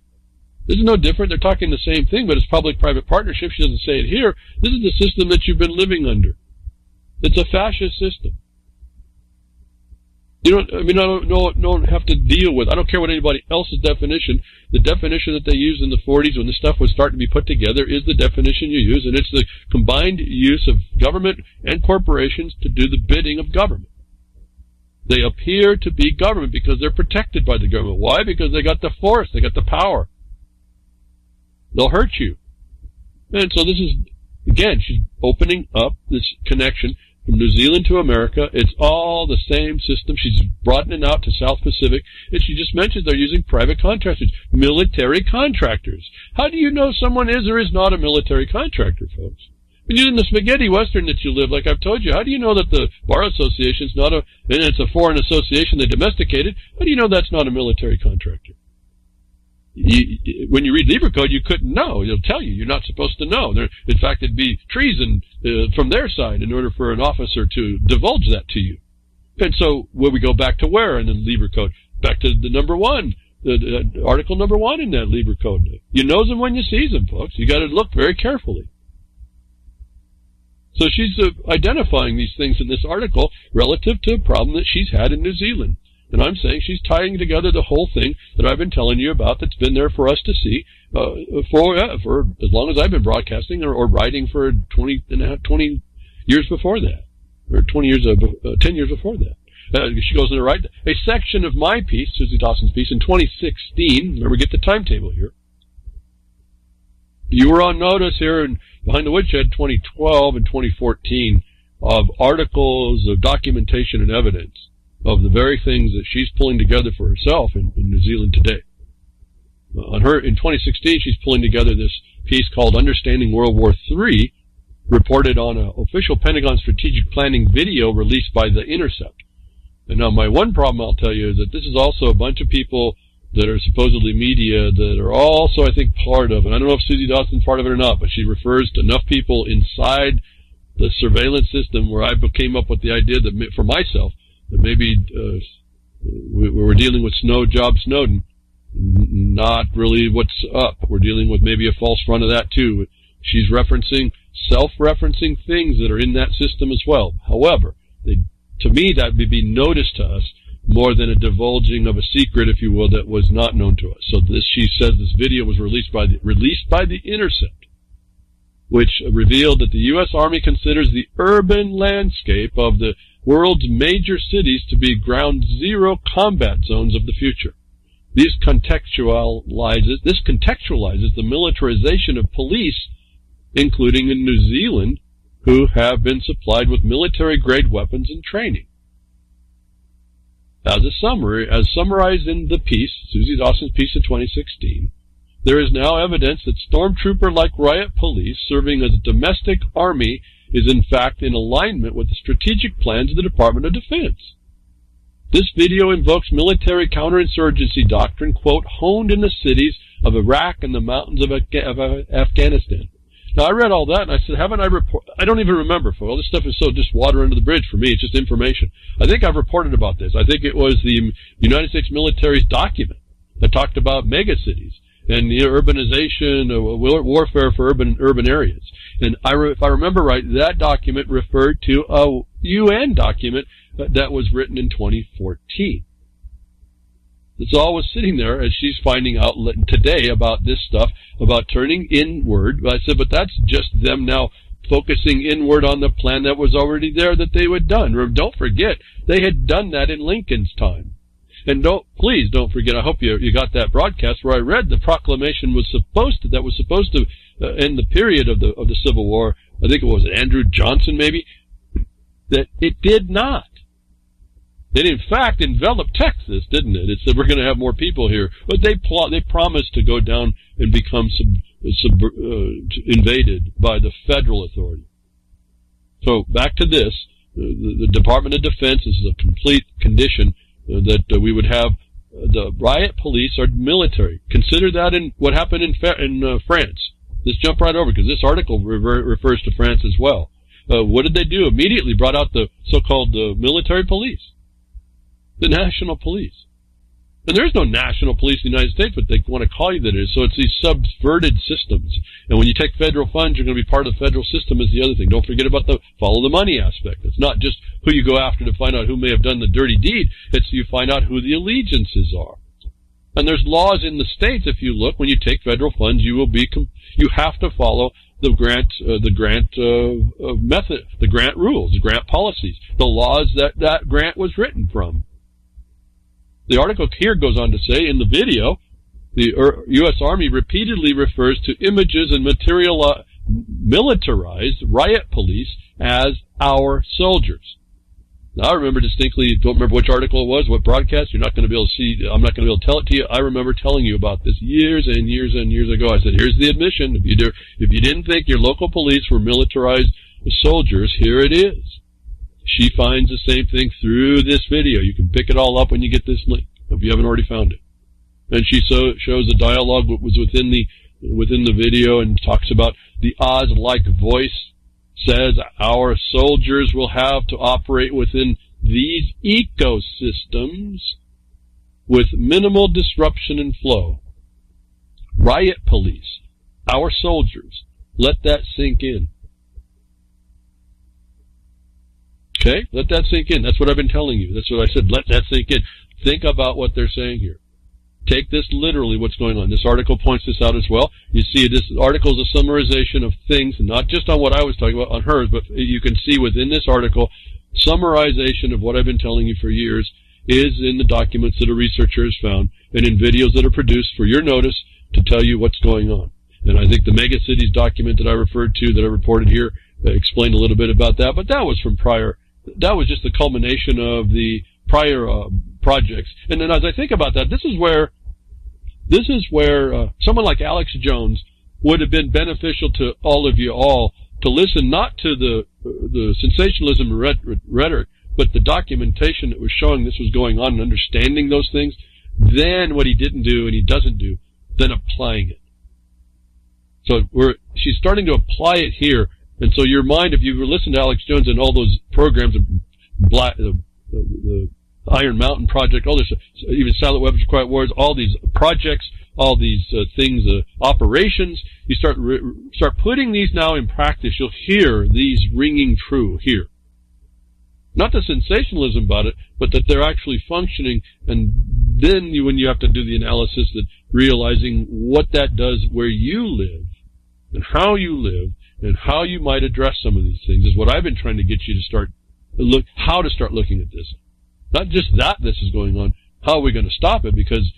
[SPEAKER 1] This is no different. They're talking the same thing, but it's public-private partnership. She doesn't say it here. This is the system that you've been living under. It's a fascist system. I don't have to deal with, I don't care what anybody else's definition. The definition that they used in the 40s when this stuff was starting to be put together is the definition you use, and it's the combined use of government and corporations to do the bidding of government. They appear to be government because they're protected by the government. Why? Because they got the force, they got the power. They'll hurt you. And so this is, again, she's opening up this connection from New Zealand to America. It's all the same system. She's broadening out to South Pacific. And she just mentioned they're using private contractors, military contractors. How do you know someone is or is not a military contractor, folks? When you're in the spaghetti western that you live, like I've told you, how do you know that the Bar Association is not and it's a foreign association they domesticated, how do you know that's not a military contractor? When you read Libra Code, you couldn't know. It'll tell you. You're not supposed to know. In fact, it'd be treason from their side in order for an officer to divulge that to you. And so, will we go back to where in the Libra Code? Back to the number one, the article number 1 in that Libra Code. You knows them when you sees them, folks. You got to look very carefully. So she's identifying these things in this article relative to a problem that she's had in New Zealand. And I'm saying she's tying together the whole thing that I've been telling you about that's been there for us to see for as long as I've been broadcasting or writing for 20 years before that, or 10 years before that. She goes into write a section of my piece, Suzie Dawson's piece, in 2016. Remember, get the timetable here. You were on notice here behind the Woodshed 2012 and 2014 of articles of documentation and evidence of the very things that she's pulling together for herself in New Zealand today. In 2016, she's pulling together this piece called Understanding World War III, reported on an official Pentagon strategic planning video released by The Intercept. And now my one problem I'll tell you is that this is also a bunch of people that are supposedly media that are also, I think, part of, and I don't know if Suzie Dawson's part of it or not, but she refers to enough people inside the surveillance system where I came up with the idea that, for myself, that maybe we're dealing with Snowden, not really what's up. We're dealing with maybe a false front of that too. She's referencing, self-referencing things that are in that system as well. However, to me, that would be noticed to us more than a divulging of a secret, if you will, that was not known to us. So she says this video was released by the Intercept, which revealed that the U.S. Army considers the urban landscape of the world's major cities to be ground zero combat zones of the future. This contextualizes the militarization of police, including in New Zealand, who have been supplied with military-grade weapons and training. As a summary, as summarized in the piece, Suzie Dawson's piece in 2016, there is now evidence that stormtrooper-like riot police serving as a domestic army is in fact in alignment with the strategic plans of the Department of Defense. This video invokes military counterinsurgency doctrine, quote, honed in the cities of Iraq and the mountains of Afghanistan. Now, I read all that, and I said, haven't I reported? I don't even remember, folks. All this stuff is so just water under the bridge for me. It's just information. I think I've reported about this. I think it was the United States military's document that talked about megacities and the urbanization, warfare for urban areas. And if I remember right, that document referred to a UN document that was written in 2014. It's always sitting there as she's finding out today about this stuff, about turning inward. I said, but that's just them now focusing inward on the plan that was already there that they had done. Don't forget, they had done that in Lincoln's time. And please don't forget, I hope you got that broadcast where I read the proclamation was supposed to end the period of the Civil War. I think it was Andrew Johnson maybe, that it did not. It, in fact, enveloped Texas, didn't it? It said we're going to have more people here. But they promised to go down and become invaded by the federal authority. So back to this. The Department of Defense is a complete condition that we would have the riot police are military. Consider that in what happened in France. Let's jump right over because this article refers to France as well. What did they do? Immediately brought out the so-called military police. The national police. And there is no national police in the United States, but they want to call you that it is. So it's these subverted systems. And when you take federal funds, you're going to be part of the federal system is the other thing. Don't forget about the follow the money aspect. It's not just who you go after to find out who may have done the dirty deed. It's you find out who the allegiances are. And there's laws in the states, if you look, when you take federal funds, you have to follow the grant method, the grant rules, the grant policies, the laws that grant was written from. The article here goes on to say, in the video, the U.S. Army repeatedly refers to images and militarized riot police as our soldiers. Now, I remember distinctly, don't remember which article it was, what broadcast, you're not going to be able to see, I'm not going to be able to tell it to you. I remember telling you about this years and years and years ago. I said, here's the admission. If you didn't think your local police were militarized soldiers, here it is. She finds the same thing through this video. You can pick it all up when you get this link, if you haven't already found it. And she shows a dialogue that was within the video and talks about the Oz-like voice says our soldiers will have to operate within these ecosystems with minimal disruption and flow. Riot police, our soldiers. Let that sink in. Okay? Let that sink in. That's what I've been telling you. That's what I said. Let that sink in. Think about what they're saying here. Take this literally, what's going on. This article points this out as well. You see, this article is a summarization of things, not just on what I was talking about, on hers, but you can see within this article, summarization of what I've been telling you for years is in the documents that a researcher has found and in videos that are produced for your notice to tell you what's going on. And I think the Megacities document that I referred to, that I reported here, explained a little bit about that, but that was from prior. That was just the culmination of the projects. And then as I think about that, this is where someone like Alex Jones would have been beneficial to all of you all to listen not to the sensationalism rhetoric, but the documentation that was showing this was going on and understanding those things. Then what he didn't do and he doesn't do, then applying it. So she's starting to apply it here. And so your mind, if you listen to Alex Jones and all those programs, the Iron Mountain Project, all this, even Silent Weapons, Quiet Wars, all these projects, all these things, operations, you start putting these now in practice, you'll hear these ringing true here. Not the sensationalism about it, but that they're actually functioning, and then when you have to do the analysis, that realizing what that does where you live, and how you live, and how you might address some of these things is what I've been trying to get you to start looking at this. Not just that this is going on, how are we going to stop it? Because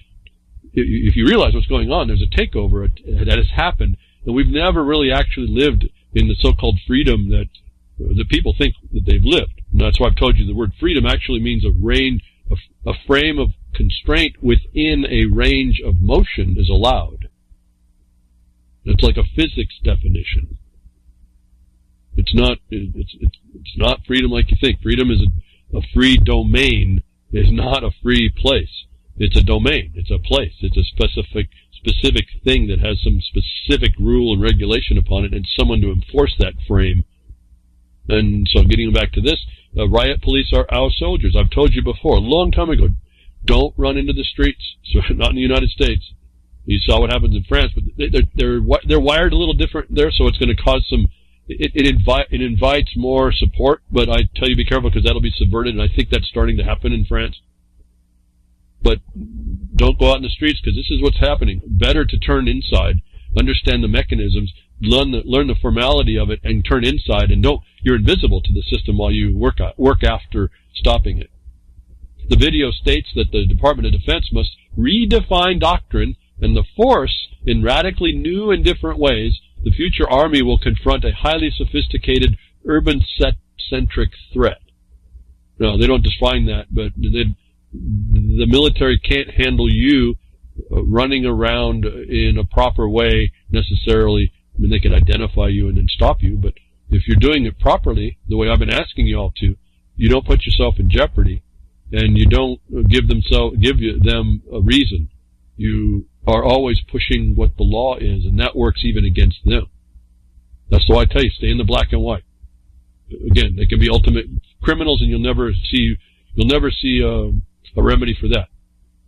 [SPEAKER 1] if you realize what's going on, there's a takeover that has happened, and we've never really actually lived in the so-called freedom that the people think that they've lived. And that's why I've told you the word freedom actually means a frame of constraint within a range of motion is allowed. It's like a physics definition. It's not freedom like you think. Freedom is a free domain. Is not a free place. It's a domain. It's a place. It's a specific thing that has some specific rule and regulation upon it, and someone to enforce that frame. And so, getting back to this, riot police are our soldiers. I've told you before, a long time ago, don't run into the streets. So, not in the United States. You saw what happens in France, but they're wired a little different there, so it's going to cause some. It invites more support, but I tell you be careful because that'll be subverted, and I think that's starting to happen in France. But don't go out in the streets because this is what's happening. Better to turn inside, understand the mechanisms, learn the formality of it, and turn inside. And you're invisible to the system while you work after stopping it. The video states that the Department of Defense must redefine doctrine and the force in radically new and different ways. The future Army will confront a highly sophisticated, urban-centric threat. No, they don't define that, but the military can't handle you running around in a proper way necessarily. I mean, they can identify you and then stop you, but if you're doing it properly, the way I've been asking you all to, you don't put yourself in jeopardy, and you don't give them a reason. You are always pushing what the law is, and that works even against them. That's why I tell you, stay in the black and white. Again, they can be ultimate criminals, and you'll never see a remedy for that.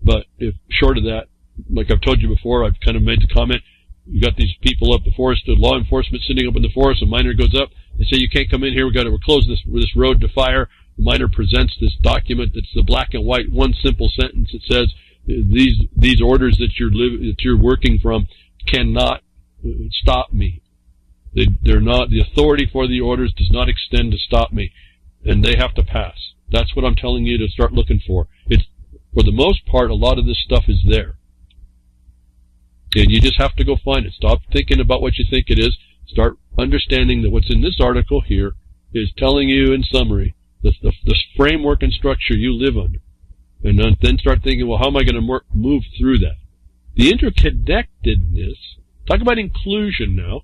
[SPEAKER 1] But if short of that, like I've told you before, I've kind of made the comment, you got these people up the forest, law enforcement sitting up in the forest, a miner goes up, they say you can't come in here, we're close this road to fire. The miner presents this document that's the black and white, one simple sentence. It says, these orders that you're working from cannot stop me. They're not, the authority for the orders does not extend to stop me, and they have to pass. That's what I'm telling you to start looking for. It's, for the most part, a lot of this stuff is there. And you just have to go find it. Stop thinking about what you think it is. Start understanding that what's in this article here is telling you in summary the framework and structure you live under. And then start thinking, well, how am I going to move through that? The interconnectedness, talk about inclusion now,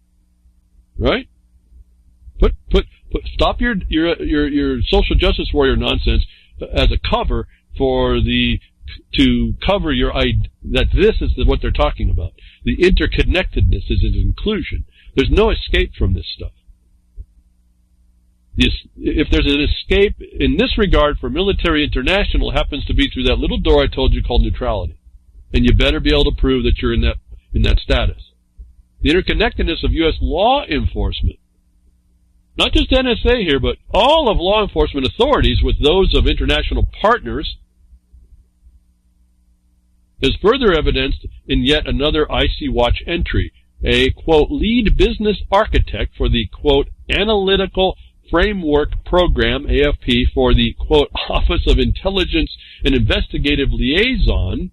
[SPEAKER 1] right? Stop your social justice warrior nonsense as a cover to cover that this is what they're talking about. The interconnectedness is an inclusion. There's no escape from this stuff. If there's an escape in this regard for military international, it happens to be through that little door I told you called neutrality. And you better be able to prove that you're in that status. The interconnectedness of U.S. law enforcement, not just NSA here, but all of law enforcement authorities with those of international partners, is further evidenced in yet another IC Watch entry. A, quote, lead business architect for the, quote, Analytical Framework Program, AFP, for the, quote, Office of Intelligence and Investigative Liaison,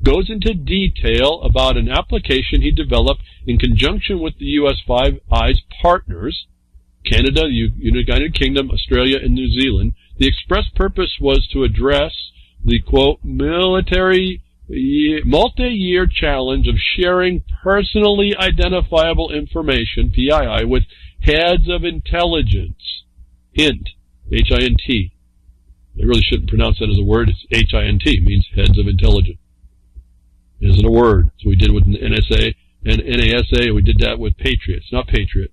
[SPEAKER 1] goes into detail about an application he developed in conjunction with the U.S. Five Eyes partners, Canada, United Kingdom, Australia, and New Zealand, The express purpose was to address the, quote, multi-year challenge of sharing personally identifiable information, PII, with heads of intelligence. Hint, H-I-N-T. I really shouldn't pronounce that as a word. It's H-I-N-T. It means heads of intelligence. It isn't a word. So we did it with NSA and NASA, and we did that with Patriot. It's not Patriot.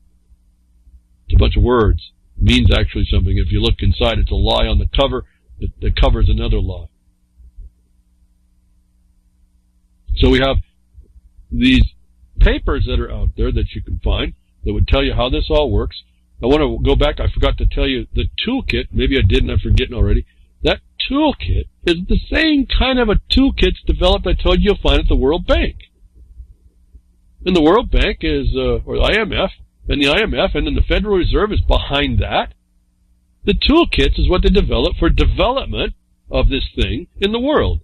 [SPEAKER 1] It's a bunch of words. It means actually something. If you look inside, it's a lie on the cover that covers another lie. So we have these papers that are out there that you can find that would tell you how this all works. I want to go back. I forgot to tell you the toolkit. Maybe I did and I'm forgetting already. That toolkit is the same kind of a toolkit developed I told you you'll find at the World Bank. And the World Bank is, or the IMF, and the IMF and then the Federal Reserve is behind that. The toolkits is what they developed for development of this thing in the world.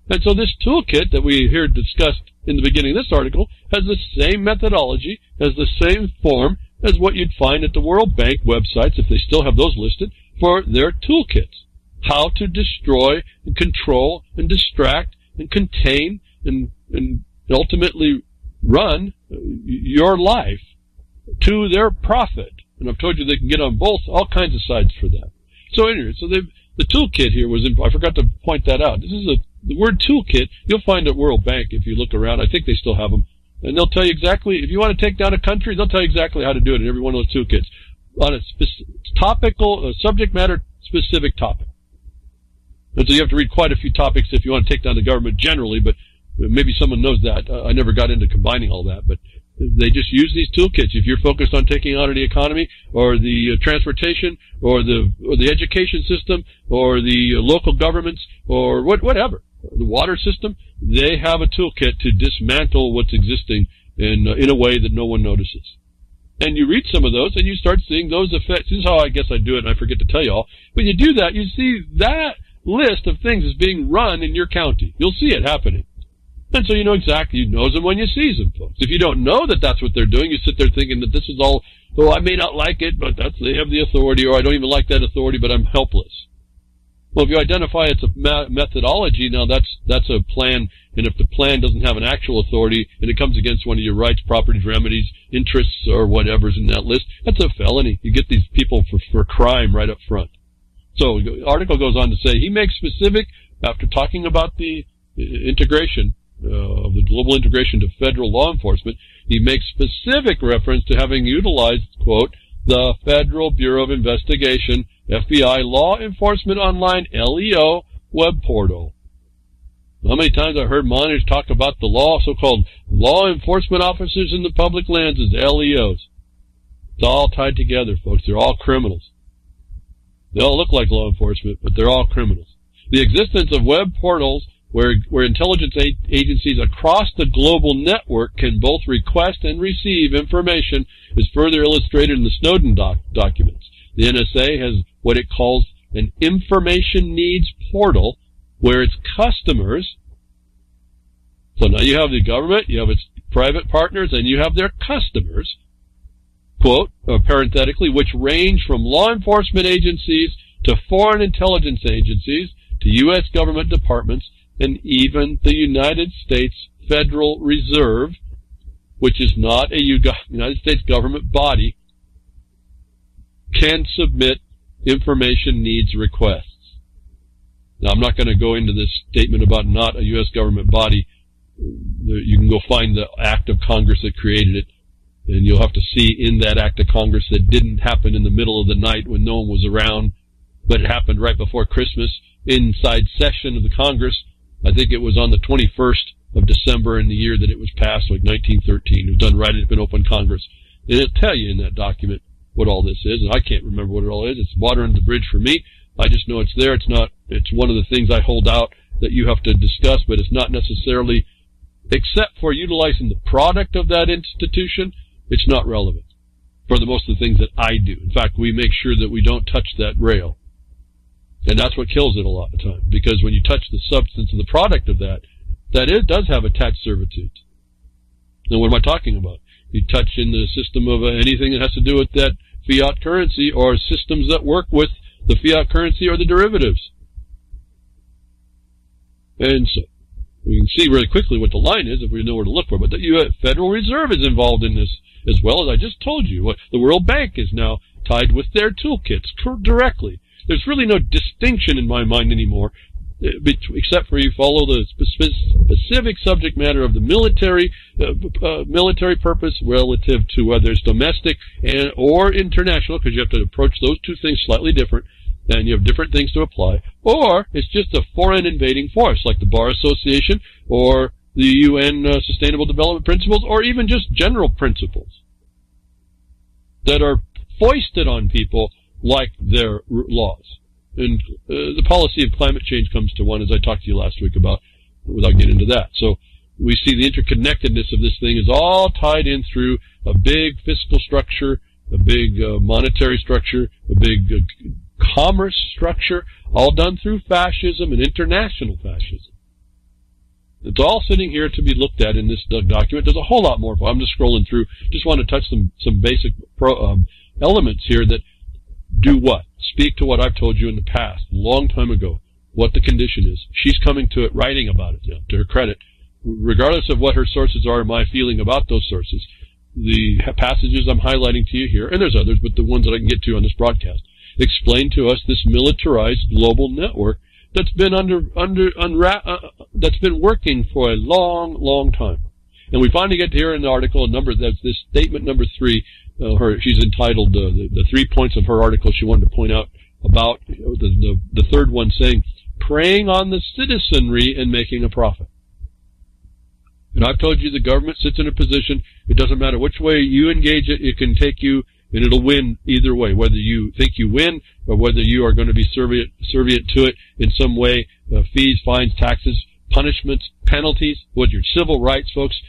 [SPEAKER 1] And so this toolkit that we hear discussed in the beginning of this article has the same methodology, has the same form as what you'd find at the World Bank websites, if they still have those listed, for their toolkits. How to destroy and control and distract and contain and ultimately run your life to their profit. And I've told you they can get on both, all kinds of sides for that. So anyway, the toolkit here was, I forgot to point that out. This is the word toolkit you'll find at World Bank if you look around. I think they still have them. And they'll tell you exactly, if you want to take down a country, they'll tell you exactly how to do it in every one of those toolkits on a topical, subject matter specific topic. And so you have to read quite a few topics if you want to take down the government generally, but maybe someone knows that. I never got into combining all that, but they just use these toolkits. If you're focused on taking out the economy or the transportation or the education system or the local governments or whatever, the water system, they have a toolkit to dismantle what's existing in a way that no one notices. And you read some of those and you start seeing those effects. This is how I guess I do it, and I forget to tell you all. When you do that, you see that list of things is being run in your county. You'll see it happening. And so you know exactly, you knows them when you see them, folks. If you don't know that that's what they're doing, you sit there thinking that this is all, oh, I may not like it, but they have the authority, or I don't even like that authority, but I'm helpless. Well, if you identify it's a methodology, now that's a plan, and if the plan doesn't have an actual authority, and it comes against one of your rights, properties, remedies, interests, or whatever's in that list, that's a felony. You get these people for crime right up front. So the article goes on to say, he makes specific, after talking about the integration, of the global integration to federal law enforcement, he makes specific reference to having utilized, quote, the Federal Bureau of Investigation, FBI Law Enforcement Online, LEO, web portal. How many times I've heard monitors talk about the so-called law enforcement officers in the public lands as LEOs. It's all tied together, folks. They're all criminals. They all look like law enforcement, but they're all criminals. The existence of web portals where intelligence agencies across the global network can both request and receive information is further illustrated in the Snowden documents. The NSA has what it calls an information needs portal where its customers, so now you have the government, you have its private partners, and you have their customers, quote, parenthetically, which range from law enforcement agencies to foreign intelligence agencies to U.S. government departments and even the United States Federal Reserve, which is not a United States government body, can submit information needs requests. Now, I'm not going to go into this statement about not a U.S. government body. You can go find the act of Congress that created it, and you'll have to see in that act of Congress that didn't happen in the middle of the night when no one was around, but it happened right before Christmas inside session of the Congress. I think it was on the 21st of December in the year that it was passed, like 1913. It was done right at an open Congress. And it'll tell you in that document what all this is, and I can't remember what it all is. It's water under the bridge for me. I just know it's there. It's one of the things I hold out that you have to discuss, but it's not necessarily, except for utilizing the product of that institution, it's not relevant for the most of the things that I do. In fact, we make sure that we don't touch that rail. And that's what kills it a lot of the time, because when you touch the substance of the product of that it does have attached servitudes. Now, what am I talking about? You touch in the system of anything that has to do with that fiat currency or systems that work with the fiat currency or the derivatives. And so we can see really quickly what the line is if we know where to look for. But the Federal Reserve is involved in this as well, as I just told you. The World Bank is now tied with their toolkits directly. There's really no distinction in my mind anymore, except for you follow the specific subject matter of the military purpose relative to whether it's domestic or international, because you have to approach those two things slightly different, and you have different things to apply, or it's just a foreign invading force like the Bar Association or the UN Sustainable Development Principles, or even just general principles that are foisted on people like their laws. And the policy of climate change comes to one, as I talked to you last week about, without getting into that. So we see the interconnectedness of this thing is all tied in through a big fiscal structure, a big monetary structure, a big commerce structure, all done through fascism and international fascism. It's all sitting here to be looked at in this document. There's a whole lot more. I'm just scrolling through. Just want to touch some basic elements here that do what? Speak to what I've told you in the past, a long time ago, what the condition is. She's coming to it, writing about it now, to her credit. Regardless of what her sources are, my feeling about those sources, the passages I'm highlighting to you here, and there's others, but the ones that I can get to on this broadcast, explain to us this militarized global network that's been that's been working for a long, long time. And we finally get to here in the article that's this statement number 3. She's entitled the 3 points of her article she wanted to point out about the third one, saying preying on the citizenry and making a profit. And I've told you the government sits in a position, it doesn't matter which way you engage it, it can take you and it'll win either way, whether you think you win or whether you are going to be servient to it in some way. Fees, fines, taxes, punishments, penalties, what your civil rights, folks.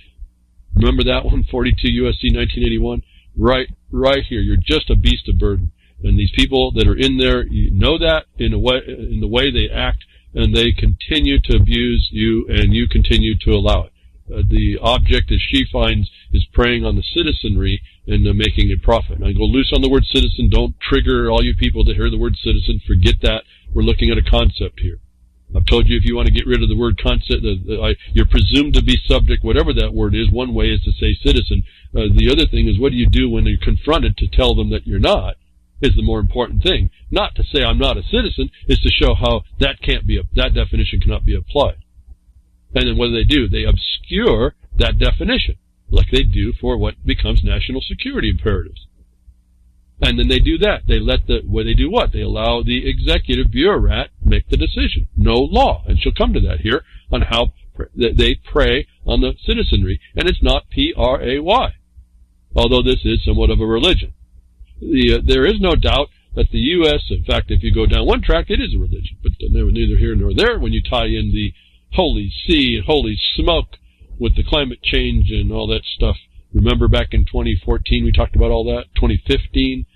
[SPEAKER 1] Remember that one, 42 U.S.C. 1981? Right here. You're just a beast of burden. And these people that are in there, you know that in the way they act, and they continue to abuse you, and you continue to allow it. The object, as she finds, is preying on the citizenry and making a profit. And I go loose on the word citizen. Don't trigger all you people that hear the word citizen. Forget that. We're looking at a concept here. I've told you if you want to get rid of the word concept, you're presumed to be subject, whatever that word is. One way is to say citizen. The other thing is, what do you do when you're confronted to tell them that you're not, is the more important thing. Not to say I'm not a citizen, is to show how that definition cannot be applied. And then what do? They obscure that definition, like they do for what becomes national security imperatives. And then they do that. They do what? They allow the executive bureaucrat make the decision. No law. And she'll come to that here on how they prey on the citizenry. And it's not P-R-A-Y, although this is somewhat of a religion. There is no doubt that the U.S., in fact, if you go down one track, it is a religion. But neither here nor there when you tie in the holy sea and holy smoke with the climate change and all that stuff. Remember back in 2014 we talked about all that? 2015?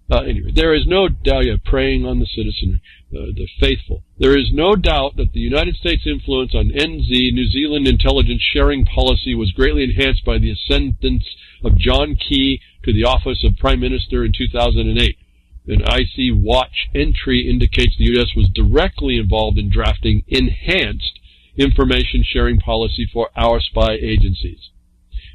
[SPEAKER 1] Anyway, there is no doubt, preying on the citizenry, the faithful. There is no doubt that the United States influence on NZ, New Zealand intelligence sharing policy, was greatly enhanced by the ascendance of John Key to the office of Prime Minister in 2008. An IC Watch entry indicates the U.S. was directly involved in drafting enhanced information sharing policy for our spy agencies.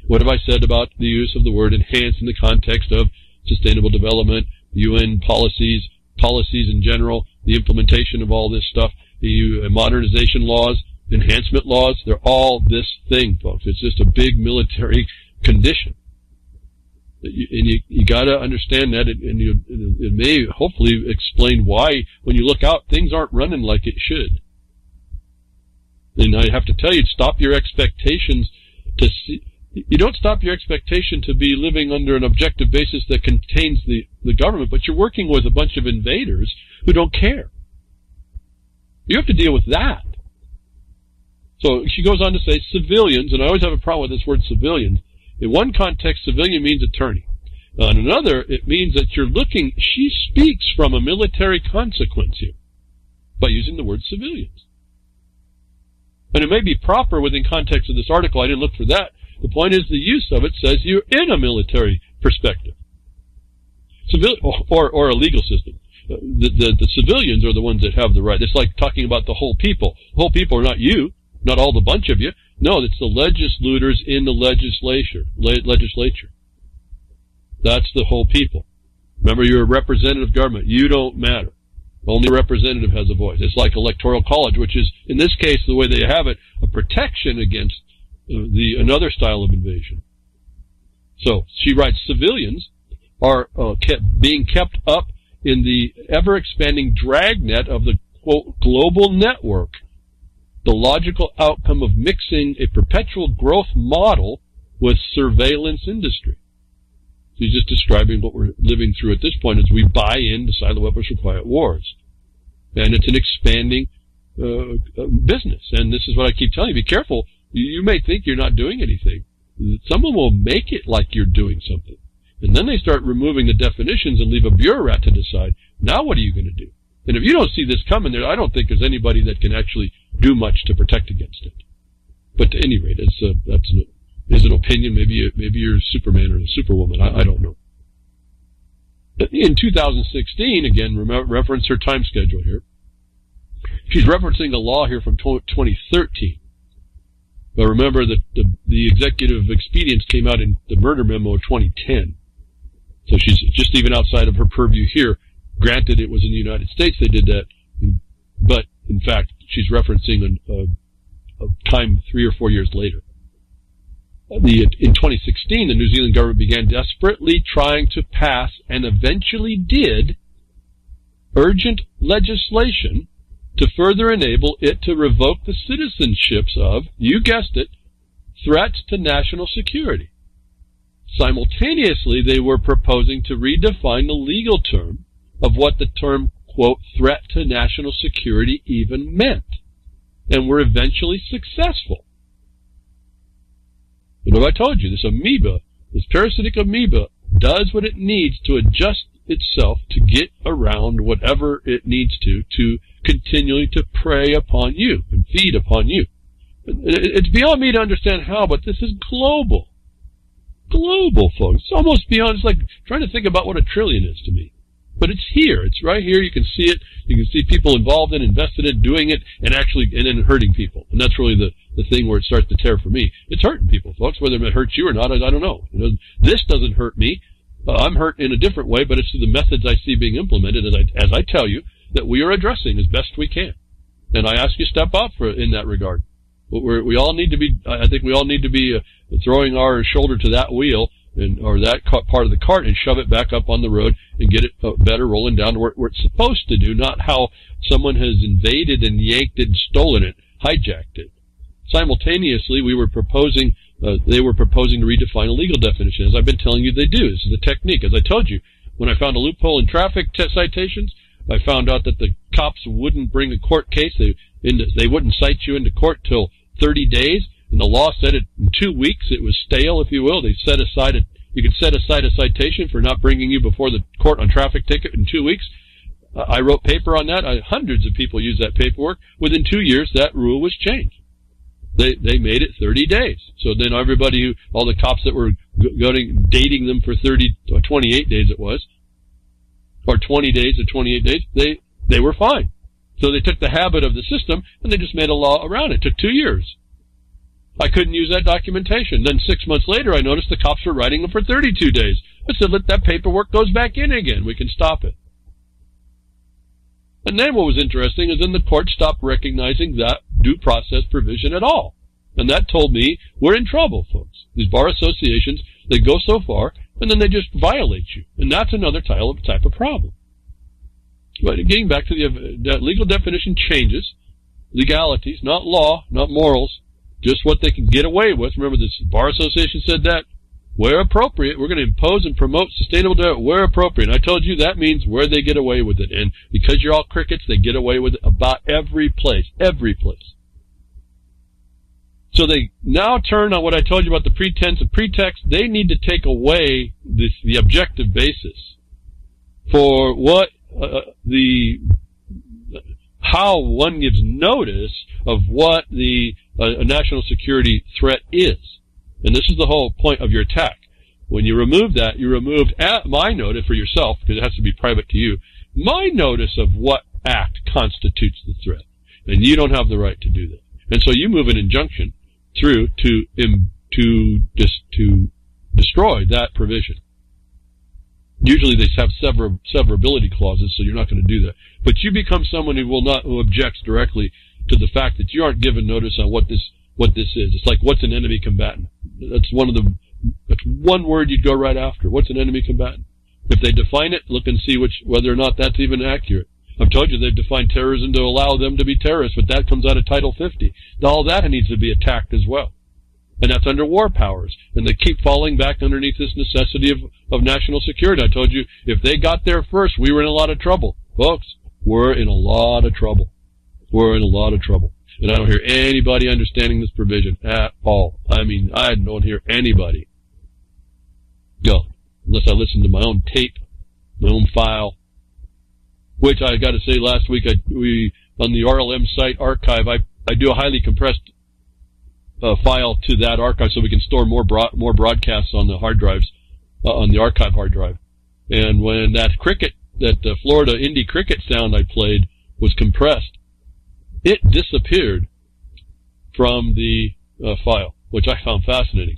[SPEAKER 1] What have I said about the use of the word enhance in the context of sustainable development, UN policies in general, the implementation of all this stuff, the modernization laws, enhancement laws? They're all this thing, folks. It's just a big military condition. And you got to understand that, and it may hopefully explain why, when you look out, things aren't running like it should. And I have to tell you, stop your expectations to see. You don't stop your expectation to be living under an objective basis that contains the government, but you're working with a bunch of invaders who don't care. You have to deal with that. So she goes on to say civilians, and I always have a problem with this word civilians. In one context, civilian means attorney. In another, it means that she speaks from a military consequence here by using the word civilians. And it may be proper within context of this article. I didn't look for that. The point is the use of it says you're in a military perspective. Or a legal system. the civilians are the ones that have the right. It's like talking about the whole people. The whole people are not you, not all the bunch of you. No, it's the legislators in the legislature. That's the whole people. Remember, you're a representative government. You don't matter. Only a representative has a voice. It's like electoral college, which is, in this case, the way they have it, a protection against another style of invasion. So she writes, civilians are being kept up in the ever-expanding dragnet of the, quote, global network, the logical outcome of mixing a perpetual growth model with surveillance industry. He's just describing what we're living through at this point as we buy into silent weapons for quiet wars. And it's an expanding business. And this is what I keep telling you. Be careful. You may think you're not doing anything. Someone will make it like you're doing something. And then they start removing the definitions and leave a bureaucrat to decide, now what are you going to do? And if you don't see this coming, I don't think there's anybody that can actually do much to protect against it. But at any rate, is an opinion. Maybe you're Superman or Superwoman. I don't know. In 2016, again, reference her time schedule here. She's referencing a law here from 2013. But remember that the executive expedience came out in the murder memo of 2010. So she's just even outside of her purview here. Granted, it was in the United States they did that, but in fact, she's referencing a time 3 or 4 years later. In 2016, the New Zealand government began desperately trying to pass, and eventually did, urgent legislation to further enable it to revoke the citizenships of, you guessed it, threats to national security. Simultaneously, they were proposing to redefine the legal term of what the term, quote, threat to national security even meant, and were eventually successful. What have I told you? This amoeba, this parasitic amoeba, does what it needs to adjust itself to get around whatever it needs to continually to prey upon you and feed upon you. It's beyond me to understand how, but this is global. Global, folks. It's almost beyond, it's like trying to think about what a trillion is to me. But it's here. It's right here. You can see it. You can see people involved in, invested in, doing it, and then hurting people. And that's really the thing where it starts to tear for me. It's hurting people, folks. Whether it hurts you or not, I don't know. This doesn't hurt me. I'm hurt in a different way, but it's the methods I see being implemented, as I tell you, that we are addressing as best we can. And I ask you to step up in that regard. We all need to be, I think we all need to be throwing our shoulder to that wheel or that part of the cart and shove it back up on the road and get it better rolling down to where it's supposed to do, not how someone has invaded and yanked it and stolen it, hijacked it. Simultaneously, they were proposing to redefine a legal definition. As I've been telling you, they do. This is a technique. As I told you, when I found a loophole in traffic citations, I found out that the cops wouldn't bring a court case. They wouldn't cite you into court till 30 days, and the law said it in 2 weeks. It was stale, if you will. They set aside you could set aside a citation for not bringing you before the court on traffic ticket in 2 weeks. I wrote paper on that. Hundreds of people used that paperwork. Within 2 years, that rule was changed. They made it 30 days. So then all the cops that were dating them for 30 or 28 days it was, or 20 days or 28 days, they were fine. So they took the habit of the system and they just made a law around it. It took 2 years. I couldn't use that documentation. Then 6 months later, I noticed the cops were writing them for 32 days. I said, let that paperwork goes back in again. We can stop it. And then what was interesting is then the court stopped recognizing that due process provision at all. And that told me we're in trouble, folks. These bar associations, they go so far, and then they just violate you. And that's another type of problem. But getting back to the legal definition changes, legalities, not law, not morals, just what they can get away with. Remember, this bar association said that. Where appropriate, we're going to impose and promote sustainable development where appropriate. And I told you that means where they get away with it. And because you're all crickets, they get away with it about every place. Every place. So they now turn on what I told you about the pretense and pretext. They need to take away the objective basis for what how one gives notice of what the national security threat is. And this is the whole point of your attack. When you remove that, you removed, at my note for yourself, because it has to be private to you, my notice of what act constitutes the threat. And you don't have the right to do that. And so you move an injunction through to destroy that provision. Usually they have severability clauses, so you're not going to do that. But you become someone who objects directly to the fact that you aren't given notice on what this is. It's like, what's an enemy combatant? That's one word you'd go right after. What's an enemy combatant? If they define it, look and see whether or not that's even accurate. I've told you they've defined terrorism to allow them to be terrorists, but that comes out of Title 50. Now, all that needs to be attacked as well. And that's under war powers. And they keep falling back underneath this necessity of national security. I told you, if they got there first, we were in a lot of trouble. Folks, we're in a lot of trouble. We're in a lot of trouble. And I don't hear anybody understanding this provision at all. I mean, I don't hear anybody. No. Unless I listen to my own tape, my own file. Which I got to say, last week, on the RLM site archive, I do a highly compressed file to that archive so we can store more broadcasts on the hard drives, on the archive hard drive. And when that Florida indie cricket sound I played was compressed, it disappeared from the file, which I found fascinating.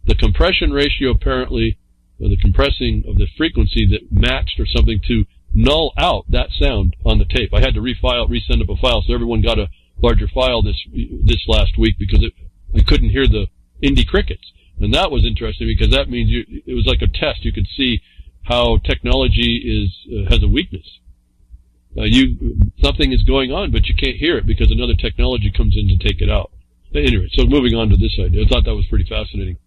[SPEAKER 1] The compression ratio apparently, the compressing of the frequency that matched or something to null out that sound on the tape. I had to resend up a file, so everyone got a larger file this last week because I couldn't hear the indie crickets. And that was interesting because that means it was like a test. You could see how technology has a weakness. Something is going on, but you can't hear it because another technology comes in to take it out. Anyway, so moving on to this idea, I thought that was pretty fascinating.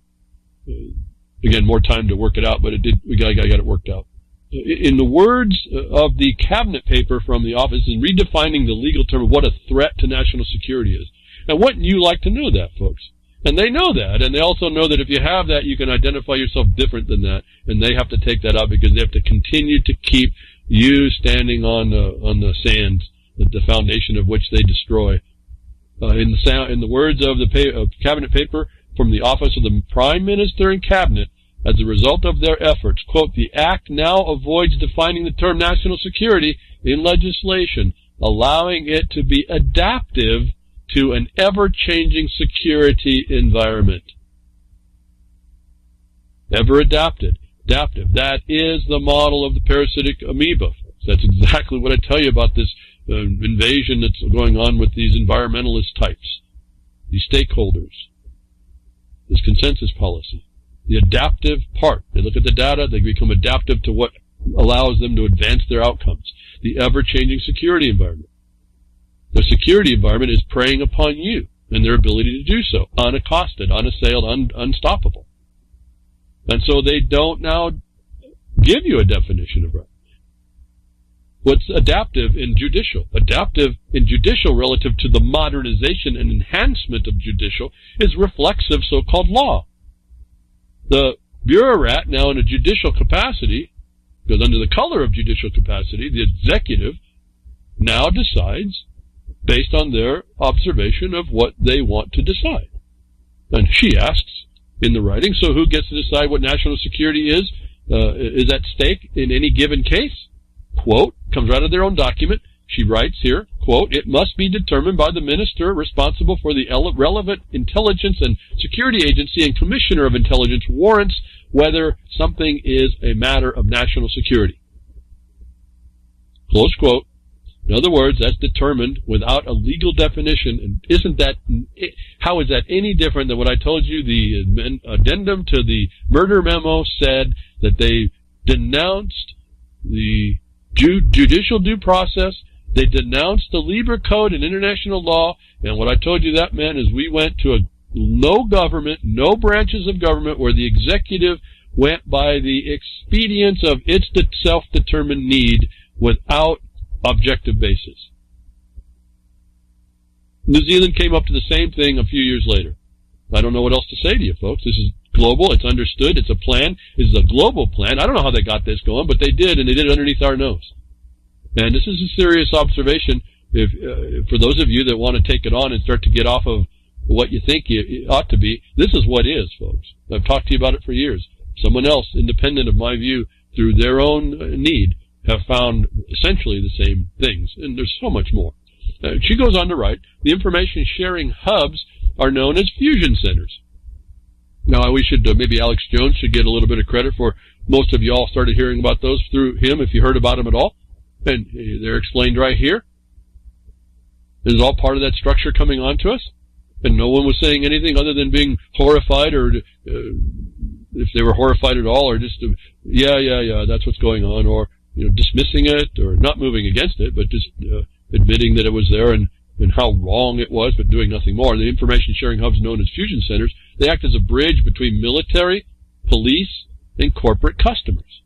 [SPEAKER 1] Again, more time to work it out, but we got it worked out. In the words of the cabinet paper from the office, in redefining the legal term of what a threat to national security is. Now, wouldn't you like to know that, folks? And they know that, and they also know that if you have that, you can identify yourself different than that, and they have to take that out because they have to continue to keep you standing on the sands, the foundation of which they destroy. In the words of the cabinet paper from the office of the Prime Minister and Cabinet, as a result of their efforts, quote, the Act now avoids defining the term national security in legislation, allowing it to be adaptive to an ever-changing security environment. Ever adaptive. That is the model of the parasitic amoeba. That's exactly what I tell you about this invasion that's going on with these environmentalist types, these stakeholders, this consensus policy. The adaptive part. They look at the data, they become adaptive to what allows them to advance their outcomes. The ever-changing security environment. The security environment is preying upon you and their ability to do so, unaccosted, unassailed, unstoppable. And so they don't now give you a definition of right. What's adaptive in judicial? Adaptive in judicial relative to the modernization and enhancement of judicial is reflexive so-called law. The bureaucrat now in a judicial capacity, because under the color of judicial capacity, the executive now decides based on their observation of what they want to decide. And she asks in the writing, so who gets to decide what national security is at stake in any given case? Quote, comes right out of their own document. She writes here, quote, it must be determined by the minister responsible for the relevant intelligence and security agency and commissioner of intelligence warrants whether something is a matter of national security. Close quote. In other words, that's determined without a legal definition. And how is that any different than what I told you? The addendum to the murder memo said that they denounced the judicial due process. They denounced the Lieber Code and international law, and what I told you that meant is we went to no government, no branches of government where the executive went by the expedience of its self-determined need without objective basis. New Zealand came up to the same thing a few years later. I don't know what else to say to you, folks. This is global. It's understood. It's a plan. This is a global plan. I don't know how they got this going, but they did, and they did it underneath our nose. And this is a serious observation for those of you that want to take it on and start to get off of what you think it ought to be. This is what is, folks. I've talked to you about it for years. Someone else, independent of my view, through their own need, have found essentially the same things, and there's so much more. She goes on to write, the information sharing hubs are known as fusion centers. Now, we should, maybe Alex Jones should get a little bit of credit for most of you all started hearing about those through him, if you heard about them at all. And they're explained right here. This is all part of that structure coming on to us. And no one was saying anything other than being horrified, or if they were horrified at all, or just, yeah, that's what's going on, or dismissing it, or not moving against it, but just admitting that it was there and how wrong it was, but doing nothing more. The information sharing hubs known as fusion centers, they act as a bridge between military, police, and corporate customers.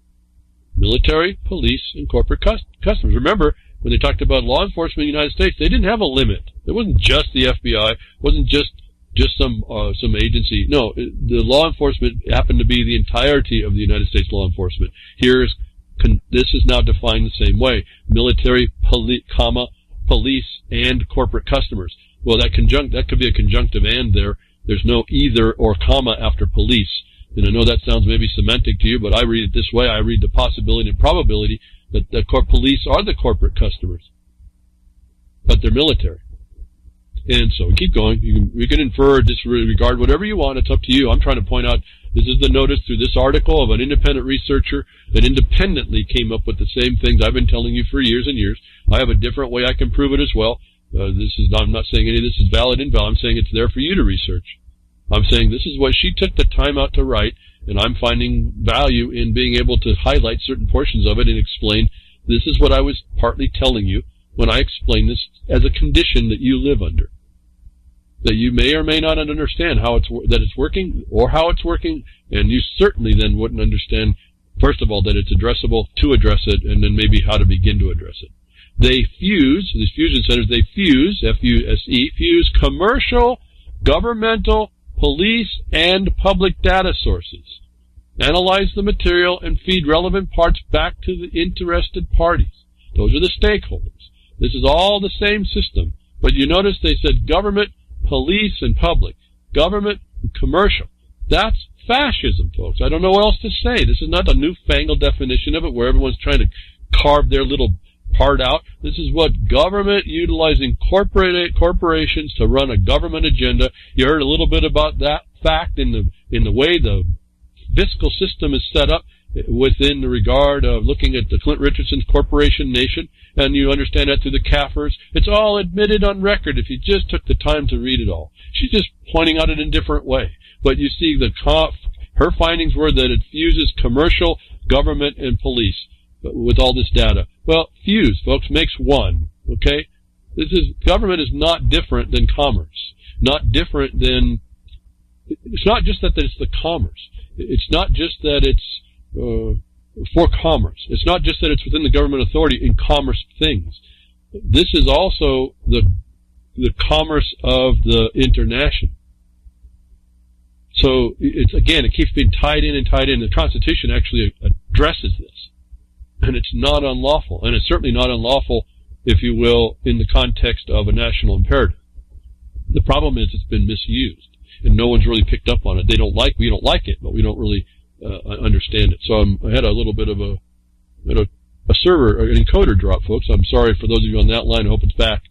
[SPEAKER 1] Military, police, and corporate customers. Remember, when they talked about law enforcement in the United States, they didn't have a limit. It wasn't just the FBI. It wasn't just some agency. No, the law enforcement happened to be the entirety of the United States law enforcement. This is now defined the same way. Military, police, and corporate customers. Well, that could be a conjunctive and there. There's no either or comma after police. And I know that sounds maybe semantic to you, but I read it this way. I read the possibility and probability that the police are the corporate customers, but they're military. And so keep going. We can infer, disregard, whatever you want. It's up to you. I'm trying to point out this is the notice through this article of an independent researcher that independently came up with the same things I've been telling you for years and years. I have a different way I can prove it as well. I'm not saying any of this is valid and invalid. I'm saying it's there for you to research. I'm saying this is what she took the time out to write, and I'm finding value in being able to highlight certain portions of it and explain this is what I was partly telling you when I explained this as a condition that you live under. That you may or may not understand that it's working or how it's working, and you certainly then wouldn't understand, first of all, that it's addressable to address it, and then maybe how to begin to address it. They fuse, these fusion centers, they fuse, F-U-S-E, fuse commercial, governmental, police, and public data sources. Analyze the material and feed relevant parts back to the interested parties. Those are the stakeholders. This is all the same system. But you notice they said government, police, and public. Government and commercial. That's fascism, folks. I don't know what else to say. This is not a newfangled definition of it where everyone's trying to carve their little part out. This is what government utilizing corporations to run a government agenda. You heard a little bit about that fact in the way the fiscal system is set up within the regard of looking at the Clint Richardson's corporation nation, and you understand that through the CAFRs. It's all admitted on record if you just took the time to read it all. She's just pointing out it in a different way. But you see, her findings were that it fuses commercial, government, and police with all this data. Well, fuse, folks, makes one, okay? Government is not different than commerce. Not different than, it's not just that it's the commerce. It's not just that it's for commerce. It's not just that it's within the government authority in commerce things. This is also the commerce of the international. So it keeps being tied in and tied in. The Constitution actually addresses this. And it's not unlawful. And it's certainly not unlawful, if you will, in the context of a national imperative. The problem is it's been misused. And no one's really picked up on it. We don't like it, but we don't really understand it. So I had a little bit of a server, an encoder drop, folks. I'm sorry for those of you on that line. I hope it's back.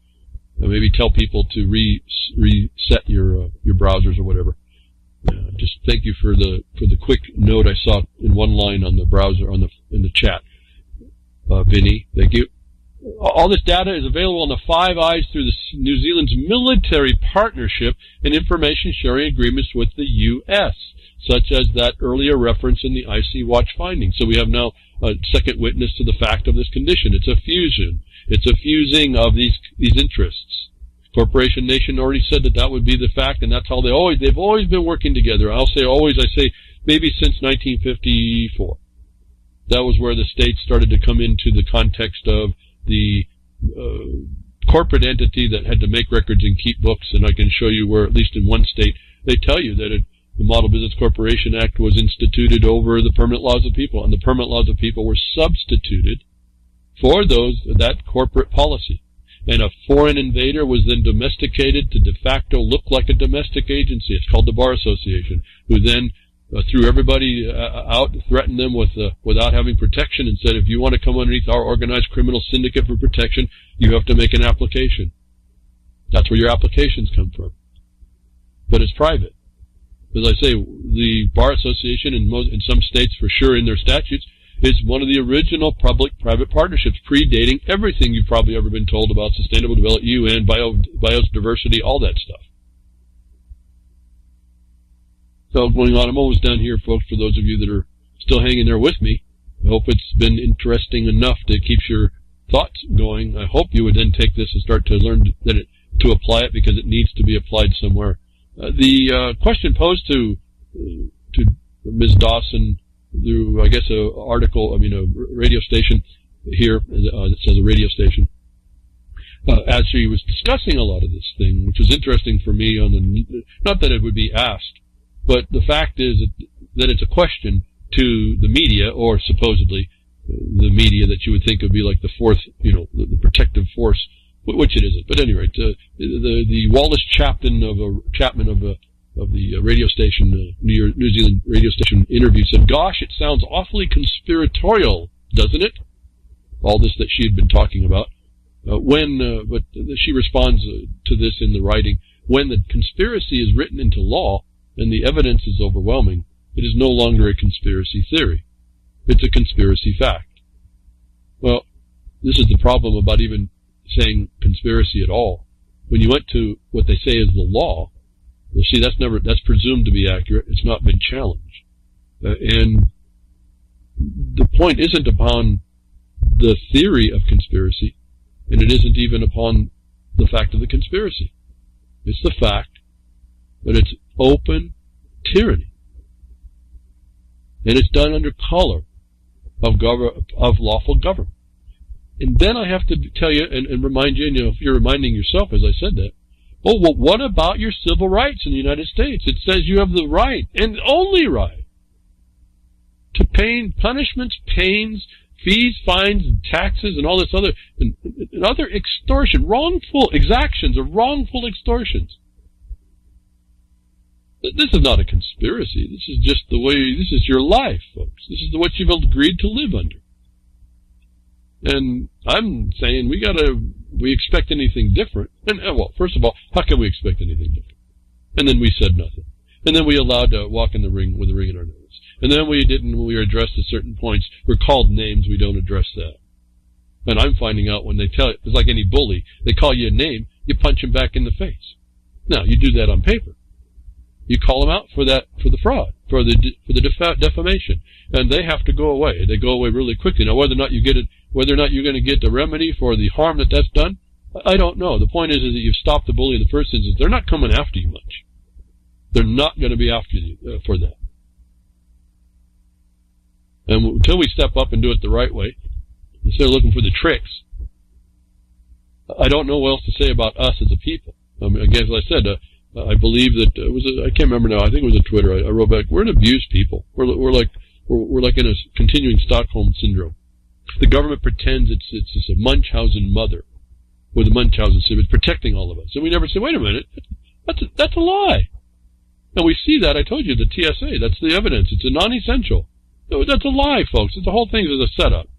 [SPEAKER 1] Maybe tell people to reset your browsers or whatever. Just thank you for the quick note I saw in one line on the browser in the chat. Vinny, thank you. All this data is available on the Five Eyes through New Zealand's military partnership and information sharing agreements with the U.S., such as that earlier reference in the IC Watch findings. So we have now a second witness to the fact of this condition. It's a fusion. It's a fusing of these interests. Corporation Nation already said that would be the fact, and that's how they've always been working together. I'll say always, I say maybe since 1954. That was where the states started to come into the context of the corporate entity that had to make records and keep books, and I can show you where, at least in one state, they tell you that the Model Business Corporation Act was instituted over the permanent laws of people, and the permanent laws of people were substituted for that corporate policy. And a foreign invader was then domesticated to de facto look like a domestic agency. It's called the Bar Association, who then threw everybody out, threatened them without having protection, and said, if you want to come underneath our organized criminal syndicate for protection, you have to make an application. That's where your applications come from. But it's private. As I say, the Bar Association in some states, for sure, in their statutes, is one of the original public-private partnerships, predating everything you've probably ever been told about sustainable development, UN, biodiversity, all that stuff. So going on, I'm almost done here, folks, for those of you that are still hanging there with me. I hope it's been interesting enough to keep your thoughts going. I hope you would then take this and start to learn to apply it, because it needs to be applied somewhere. The question posed to Ms. Dawson through, I guess, a radio station here that says a radio station, as she was discussing a lot of this thing, which was interesting for me. Not that it would be asked, but the fact is that it's a question to the media, or supposedly the media that you would think would be like the fourth, the protective force, which it isn't. But at any rate, the Wallace Chapman of the radio station, New Zealand radio station interview said, "Gosh, it sounds awfully conspiratorial, doesn't it?" All this that she had been talking about. But she responds to this in the writing: when the conspiracy is written into law and the evidence is overwhelming, it is no longer a conspiracy theory. It's a conspiracy fact. Well, this is the problem about even saying conspiracy at all. When you went to what they say is the law, well, see, that's presumed to be accurate. It's not been challenged. And the point isn't upon the theory of conspiracy, and it isn't even upon the fact of the conspiracy. It's the fact that it's open tyranny. And it's done under color of lawful government. And then I have to tell you and remind you, if you're reminding yourself as I said that, oh, well, what about your civil rights in the United States? It says you have the right, and only right, to pay punishments, pains, fees, fines, and taxes, and all this other, and other extortion, wrongful exactions or wrongful extortions. This is not a conspiracy. This is just the way, this is your life, folks. This is what you've agreed to live under. And I'm saying we expect anything different. And, well, first of all, how can we expect anything different? And then we said nothing. And then we allowed to walk in the ring with a ring in our nose. And then we didn't, when we were addressed at certain points, we're called names, we don't address that. And I'm finding out when they tell it, it's like any bully, they call you a name, you punch them back in the face. Now, you do that on paper. You call them out for the fraud, for the defamation, and they have to go away. They go away really quickly. Now, whether or not you're going to get the remedy for the harm that's done, I don't know. The point is that you've stopped the bully in the first instance. They're not coming after you much. They're not going to be after you for that. And until we step up and do it the right way, instead of looking for the tricks, I don't know what else to say about us as a people. I mean, again, as I said, I believe that I can't remember now. I think it was on Twitter. I wrote back, we're an abused people. We're like in a continuing Stockholm syndrome. The government pretends it's a Munchausen mother with a Munchausen syndrome. It's protecting all of us. And we never say, wait a minute, that's a lie. And we see that. I told you, the TSA, that's the evidence. It's a non-essential. That's a lie, folks. The whole thing is a setup.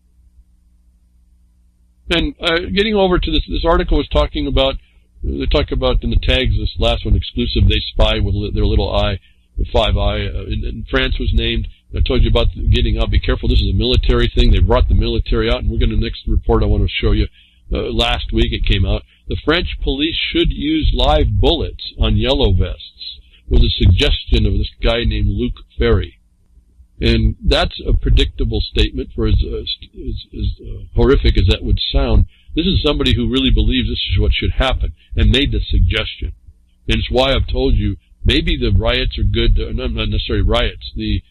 [SPEAKER 1] And getting over to this article was talking about, they talk about in the tags, this last one, exclusive, they spy with their little eye, the 5-eye. And France was named. I told you about getting out. Be careful. This is a military thing. They brought the military out, and we're going to, next report I want to show you. Last week it came out. The French police should use live bullets on yellow vests, was a suggestion of this guy named Luc Ferry. And that's a predictable statement for as horrific as that would sound. This is somebody who really believes this is what should happen and made the suggestion. And it's why I've told you, maybe the riots are good, not necessarily riots, the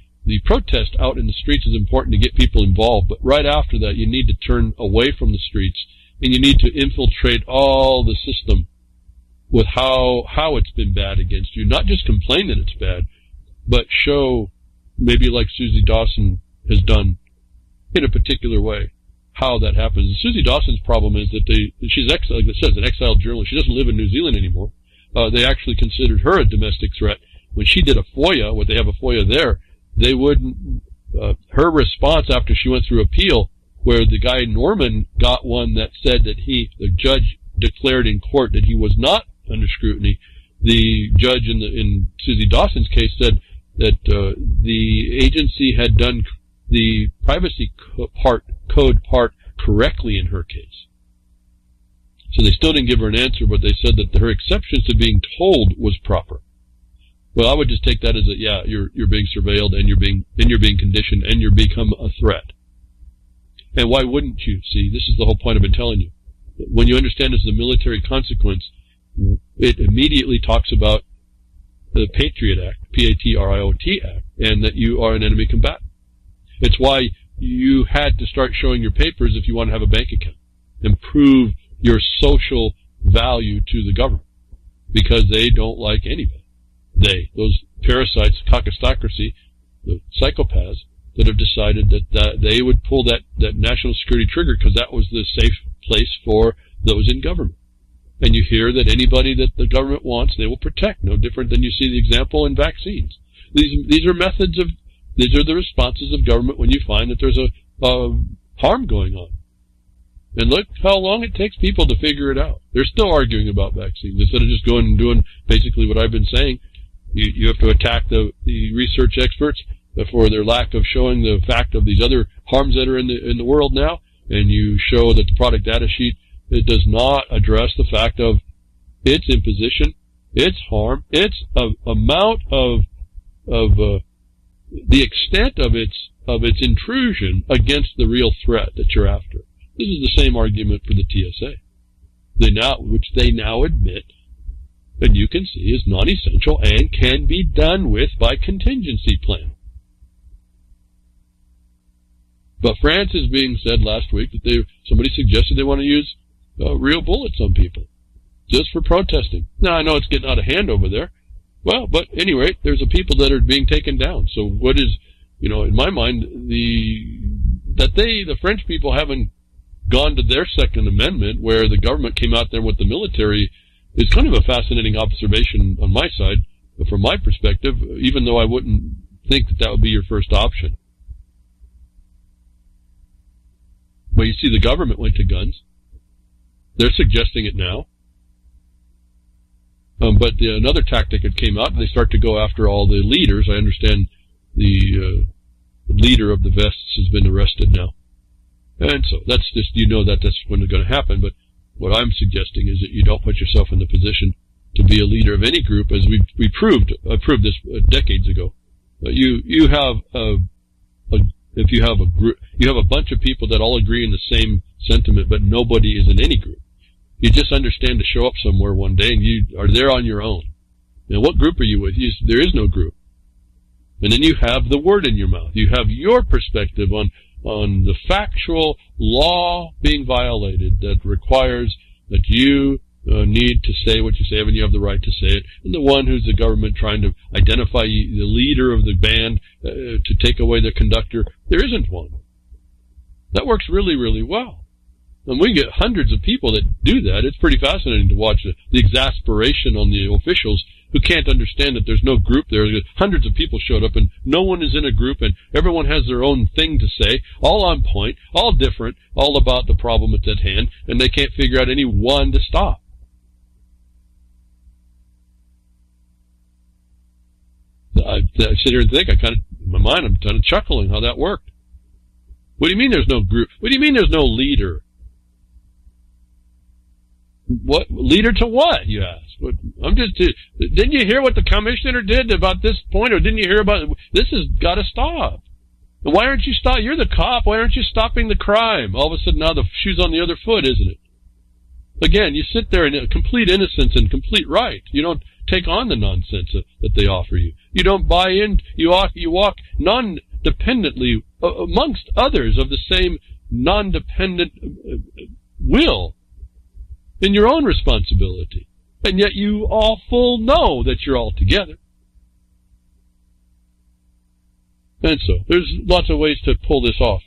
[SPEAKER 1] protest out in the streets is important to get people involved, but right after that you need to turn away from the streets and you need to infiltrate all the system with how it's been bad against you. Not just complain that it's bad, but show, maybe like Suzie Dawson has done in a particular way, how that happens. Suzie Dawson's problem is that she's exiled, like it says, an exiled journalist. She doesn't live in New Zealand anymore. They actually considered her a domestic threat. When she did a FOIA, what they have a FOIA there, they wouldn't, her response after she went through appeal, where the guy Norman got one that said that the judge declared in court that he was not under scrutiny. The judge in Suzie Dawson's case said that the agency had done the privacy code part correctly in her case. So they still didn't give her an answer, but they said that her exceptions to being told was proper. Well, I would just take that as you're being surveilled and you're being conditioned and you're become a threat. And why wouldn't you? See, this is the whole point I've been telling you. When you understand this is a military consequence, it immediately talks about the Patriot Act, P-A-T-R-I-O-T Act, and that you are an enemy combatant. It's why you had to start showing your papers if you want to have a bank account and prove your social value to the government, because they don't like anybody. Those parasites, caucustocracy, the psychopaths that have decided that they would pull that national security trigger because that was the safe place for those in government. And you hear that anybody that the government wants, they will protect. No different than you see the example in vaccines. These are the responses of government when you find that there's a harm going on. And look how long it takes people to figure it out. They're still arguing about vaccines instead of just going and doing basically what I've been saying. You have to attack the research experts for their lack of showing the fact of these other harms that are in the world now, and you show that the product data sheet, it does not address the fact of its imposition, its harm, its amount of the extent of its intrusion against the real threat that you're after. This is the same argument for the TSA, which they now admit, and you can see is non-essential and can be done with by contingency plan. But France is being said last week that somebody suggested they want to use real bullets on people just for protesting. Now, I know it's getting out of hand over there. Well, but anyway, there's a people that are being taken down. So what is, in my mind, the French people haven't gone to their Second Amendment, where the government came out there with the military, is kind of a fascinating observation on my side, but from my perspective, even though I wouldn't think that would be your first option. But you see, the government went to guns. They're suggesting it now. But another tactic that came out, they start to go after all the leaders. I understand the leader of the vests has been arrested now. And so that's just, that's when it's going to happen. But what I'm suggesting is that you don't put yourself in the position to be a leader of any group, as I proved this decades ago. You have if you have a group, you have a bunch of people that all agree in the same sentiment, but nobody is in any group. You just understand to show up somewhere one day and you are there on your own. Now, what group are you with? There is no group. And then you have the word in your mouth. You have your perspective on the factual law being violated that requires that you need to say what you say when you have the right to say it. And the one who's the government trying to identify the leader of the band to take away the conductor, there isn't one. That works really, really well. And we get hundreds of people that do that. It's pretty fascinating to watch the exasperation on the officials who can't understand that there's no group there. Hundreds of people showed up and no one is in a group and everyone has their own thing to say, all on point, all different, all about the problem that's at hand, and they can't figure out any one to stop. I sit here and think, in my mind, I'm kind of chuckling how that worked. What do you mean there's no group? What do you mean there's no leader? What leader to what, you ask? Didn't you hear what the commissioner did about this point, or didn't you hear about this? Has got to stop. And why aren't you stop? You're the cop. Why aren't you stopping the crime? All of a sudden now the shoe's on the other foot, isn't it? Again, you sit there in complete innocence and complete right. You don't take on the nonsense that they offer you. You don't buy in. You walk non-dependently amongst others of the same non-dependent will in your own responsibility. And yet you all full know that you're all together. And so, there's lots of ways to pull this off.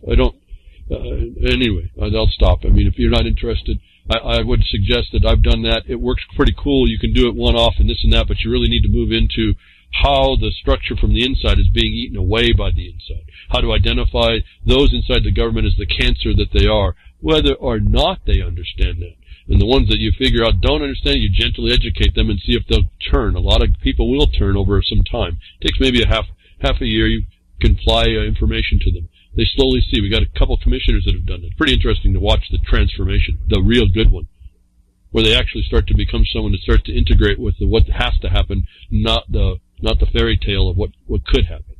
[SPEAKER 1] Anyway, I'll stop. I mean, if you're not interested, I would suggest that I've done that. It works pretty cool. You can do it one-off and this and that, but you really need to move into how the structure from the inside is being eaten away by the inside, how to identify those inside the government as the cancer that they are, whether or not they understand that. And the ones that you figure out don't understand, you gently educate them and see if they'll turn. A lot of people will turn over some time. It takes maybe a half a year. You can fly information to them. They slowly see. We got a couple commissioners that have done it. Pretty interesting to watch the transformation, the real good one, where they actually start to become someone that starts to integrate with what has to happen, not the fairy tale of what could happen,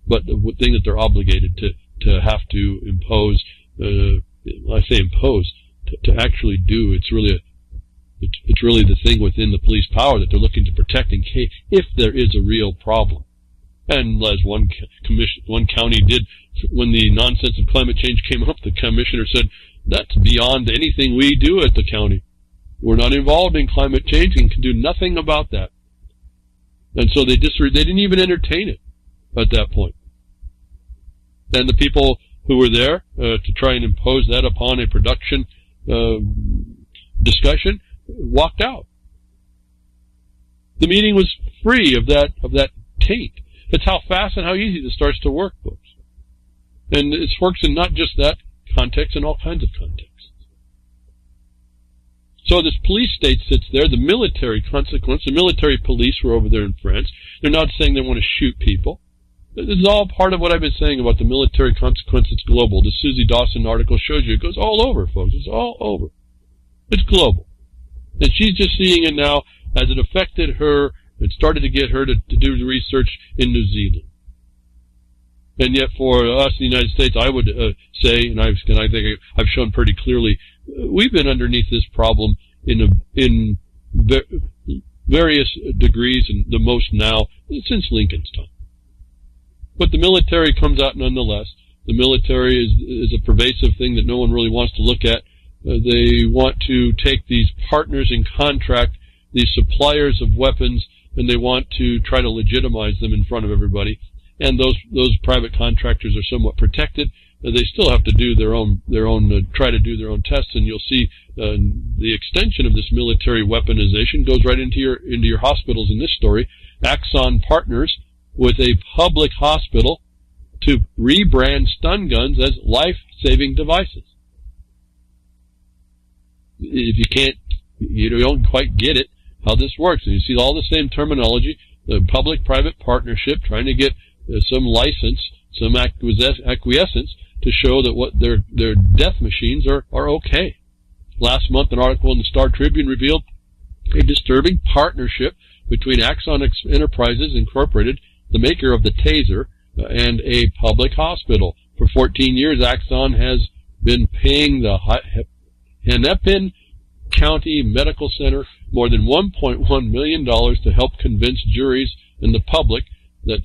[SPEAKER 1] but the thing that they're obligated to have to impose. I say impose, to actually do. It's really the thing within the police power that they're looking to protect in case if there is a real problem. And as one county did when the nonsense of climate change came up, the commissioner said, that's beyond anything we do at the county. We're not involved in climate change and can do nothing about that. And so they didn't even entertain it at that point. And the people who were there to try and impose that upon a production discussion walked out. The meeting was free of that taint. It's how fast and how easy this starts to work, folks. And it works in not just that context, in all kinds of contexts. So this police state sits there, the military consequence, the military police were over there in France. They're not saying they want to shoot people. This is all part of what I've been saying about the military consequence. It's global. The Suzie Dawson article shows you it goes all over, folks. It's all over. It's global. And she's just seeing it now as it affected her. It started to get her to do the research in New Zealand. And yet for us in the United States, I would say, and I think I've shown pretty clearly, we've been underneath this problem in various degrees, and the most now since Lincoln's time. But the military comes out nonetheless. The military is a pervasive thing that no one really wants to look at. They want to take these partners in contract, these suppliers of weapons, and they want to try to legitimize them in front of everybody. And those private contractors are somewhat protected. They still have to do try to do their own tests, and you'll see the extension of this military weaponization goes right into your hospitals in this story. Axon partners with a public hospital to rebrand stun guns as life-saving devices. If you don't quite get it, how this works. And you see all the same terminology, the public-private partnership, trying to get some license, some acquiescence to show that what their death machines are okay. Last month, an article in the Star Tribune revealed a disturbing partnership between Axon Enterprises Incorporated, the maker of the TASER, and a public hospital. For 14 years, Axon has been paying the Hennepin County Medical Center more than $1.1 million to help convince juries and the public that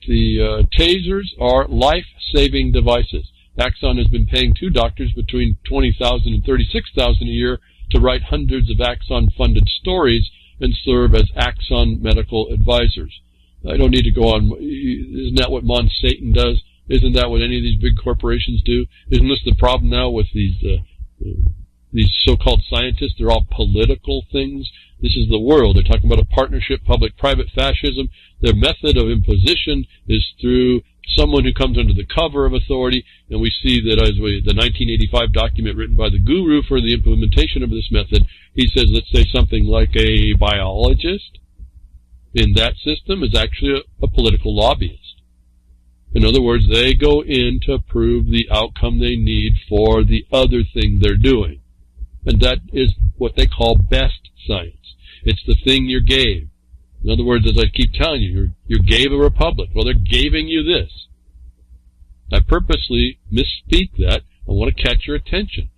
[SPEAKER 1] the tasers are life-saving devices. Axon has been paying two doctors between $20,000 and $36,000 a year to write hundreds of Axon-funded stories and serve as Axon medical advisors. I don't need to go on. Isn't that what Satan does? Isn't that what any of these big corporations do? Isn't this the problem now with these so-called scientists? They're all political things. This is the world. They're talking about a partnership, public-private fascism. Their method of imposition is through someone who comes under the cover of authority, and we see that as the 1985 document written by the guru for the implementation of this method, he says, let's say something like a biologist in that system is actually a political lobbyist. In other words, they go in to prove the outcome they need for the other thing they're doing. And that is what they call best science. It's the thing you're gave. In other words, as I keep telling you, you're gave a republic. Well, they're giving you this. I purposely misspeak that. I want to catch your attention.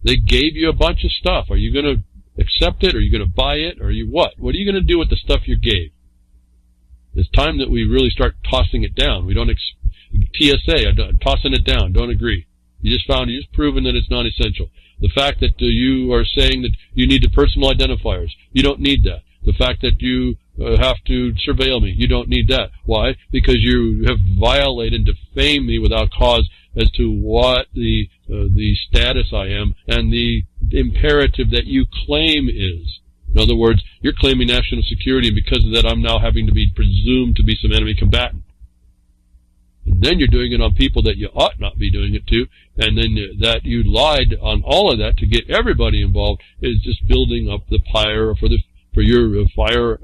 [SPEAKER 1] They gave you a bunch of stuff. Are you going to accept it? Are you going to buy it? Or are you what? What are you going to do with the stuff you gave? It's time that we really start tossing it down. We don't TSA, I'm tossing it down. Don't agree. You just proven that it's not essential. The fact that you are saying that you need the personal identifiers, you don't need that. The fact that you have to surveil me, you don't need that. Why? Because you have violated and defamed me without cause as to what the status I am and the imperative that you claim is. In other words, you're claiming national security, and because of that, I'm now having to be presumed to be some enemy combatant. And then you're doing it on people that you ought not be doing it to, and then that you lied on all of that to get everybody involved is just building up the pyre for your fire,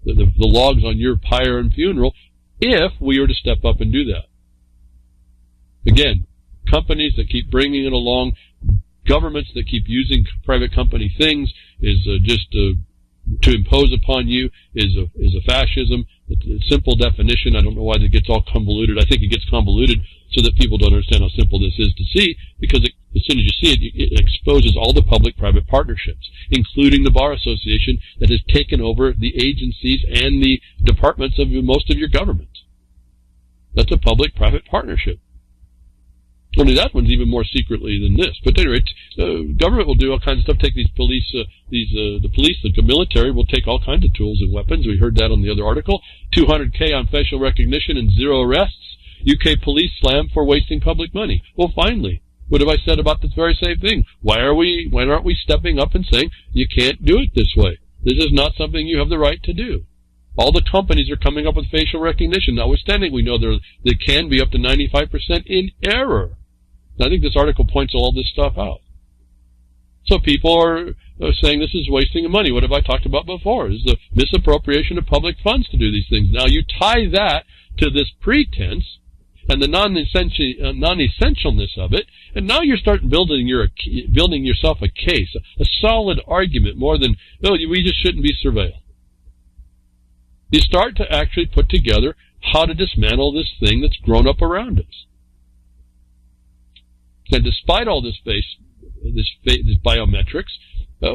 [SPEAKER 1] the logs on your pyre and funeral, if we were to step up and do that. Again, companies that keep bringing it along, governments that keep using private company things is just to impose upon you is a fascism. It's a simple definition. I don't know why it gets all convoluted. I think it gets convoluted so that people don't understand how simple this is to see, because as soon as you see it, it exposes all the public-private partnerships, including the Bar Association that has taken over the agencies and the departments of most of your government. That's a public-private partnership. Only that one's even more secretly than this. But anyway, government will do all kinds of stuff. Take these police, the military will take all kinds of tools and weapons. We heard that on the other article. $200K on facial recognition and 0 arrests. UK police slammed for wasting public money. Well, finally, what have I said about this very same thing? Why aren't we stepping up and saying you can't do it this way? This is not something you have the right to do. All the companies are coming up with facial recognition. Notwithstanding, we know they can be up to 95% in error. I think this article points all this stuff out. So people are saying this is wasting of money. What have I talked about before? Is the misappropriation of public funds to do these things. Now you tie that to this pretense and the non-essentialness of it, and now you start building yourself a case, a solid argument, more than, no, we just shouldn't be surveilled. You start to actually put together how to dismantle this thing that's grown up around us. And despite all this biometrics,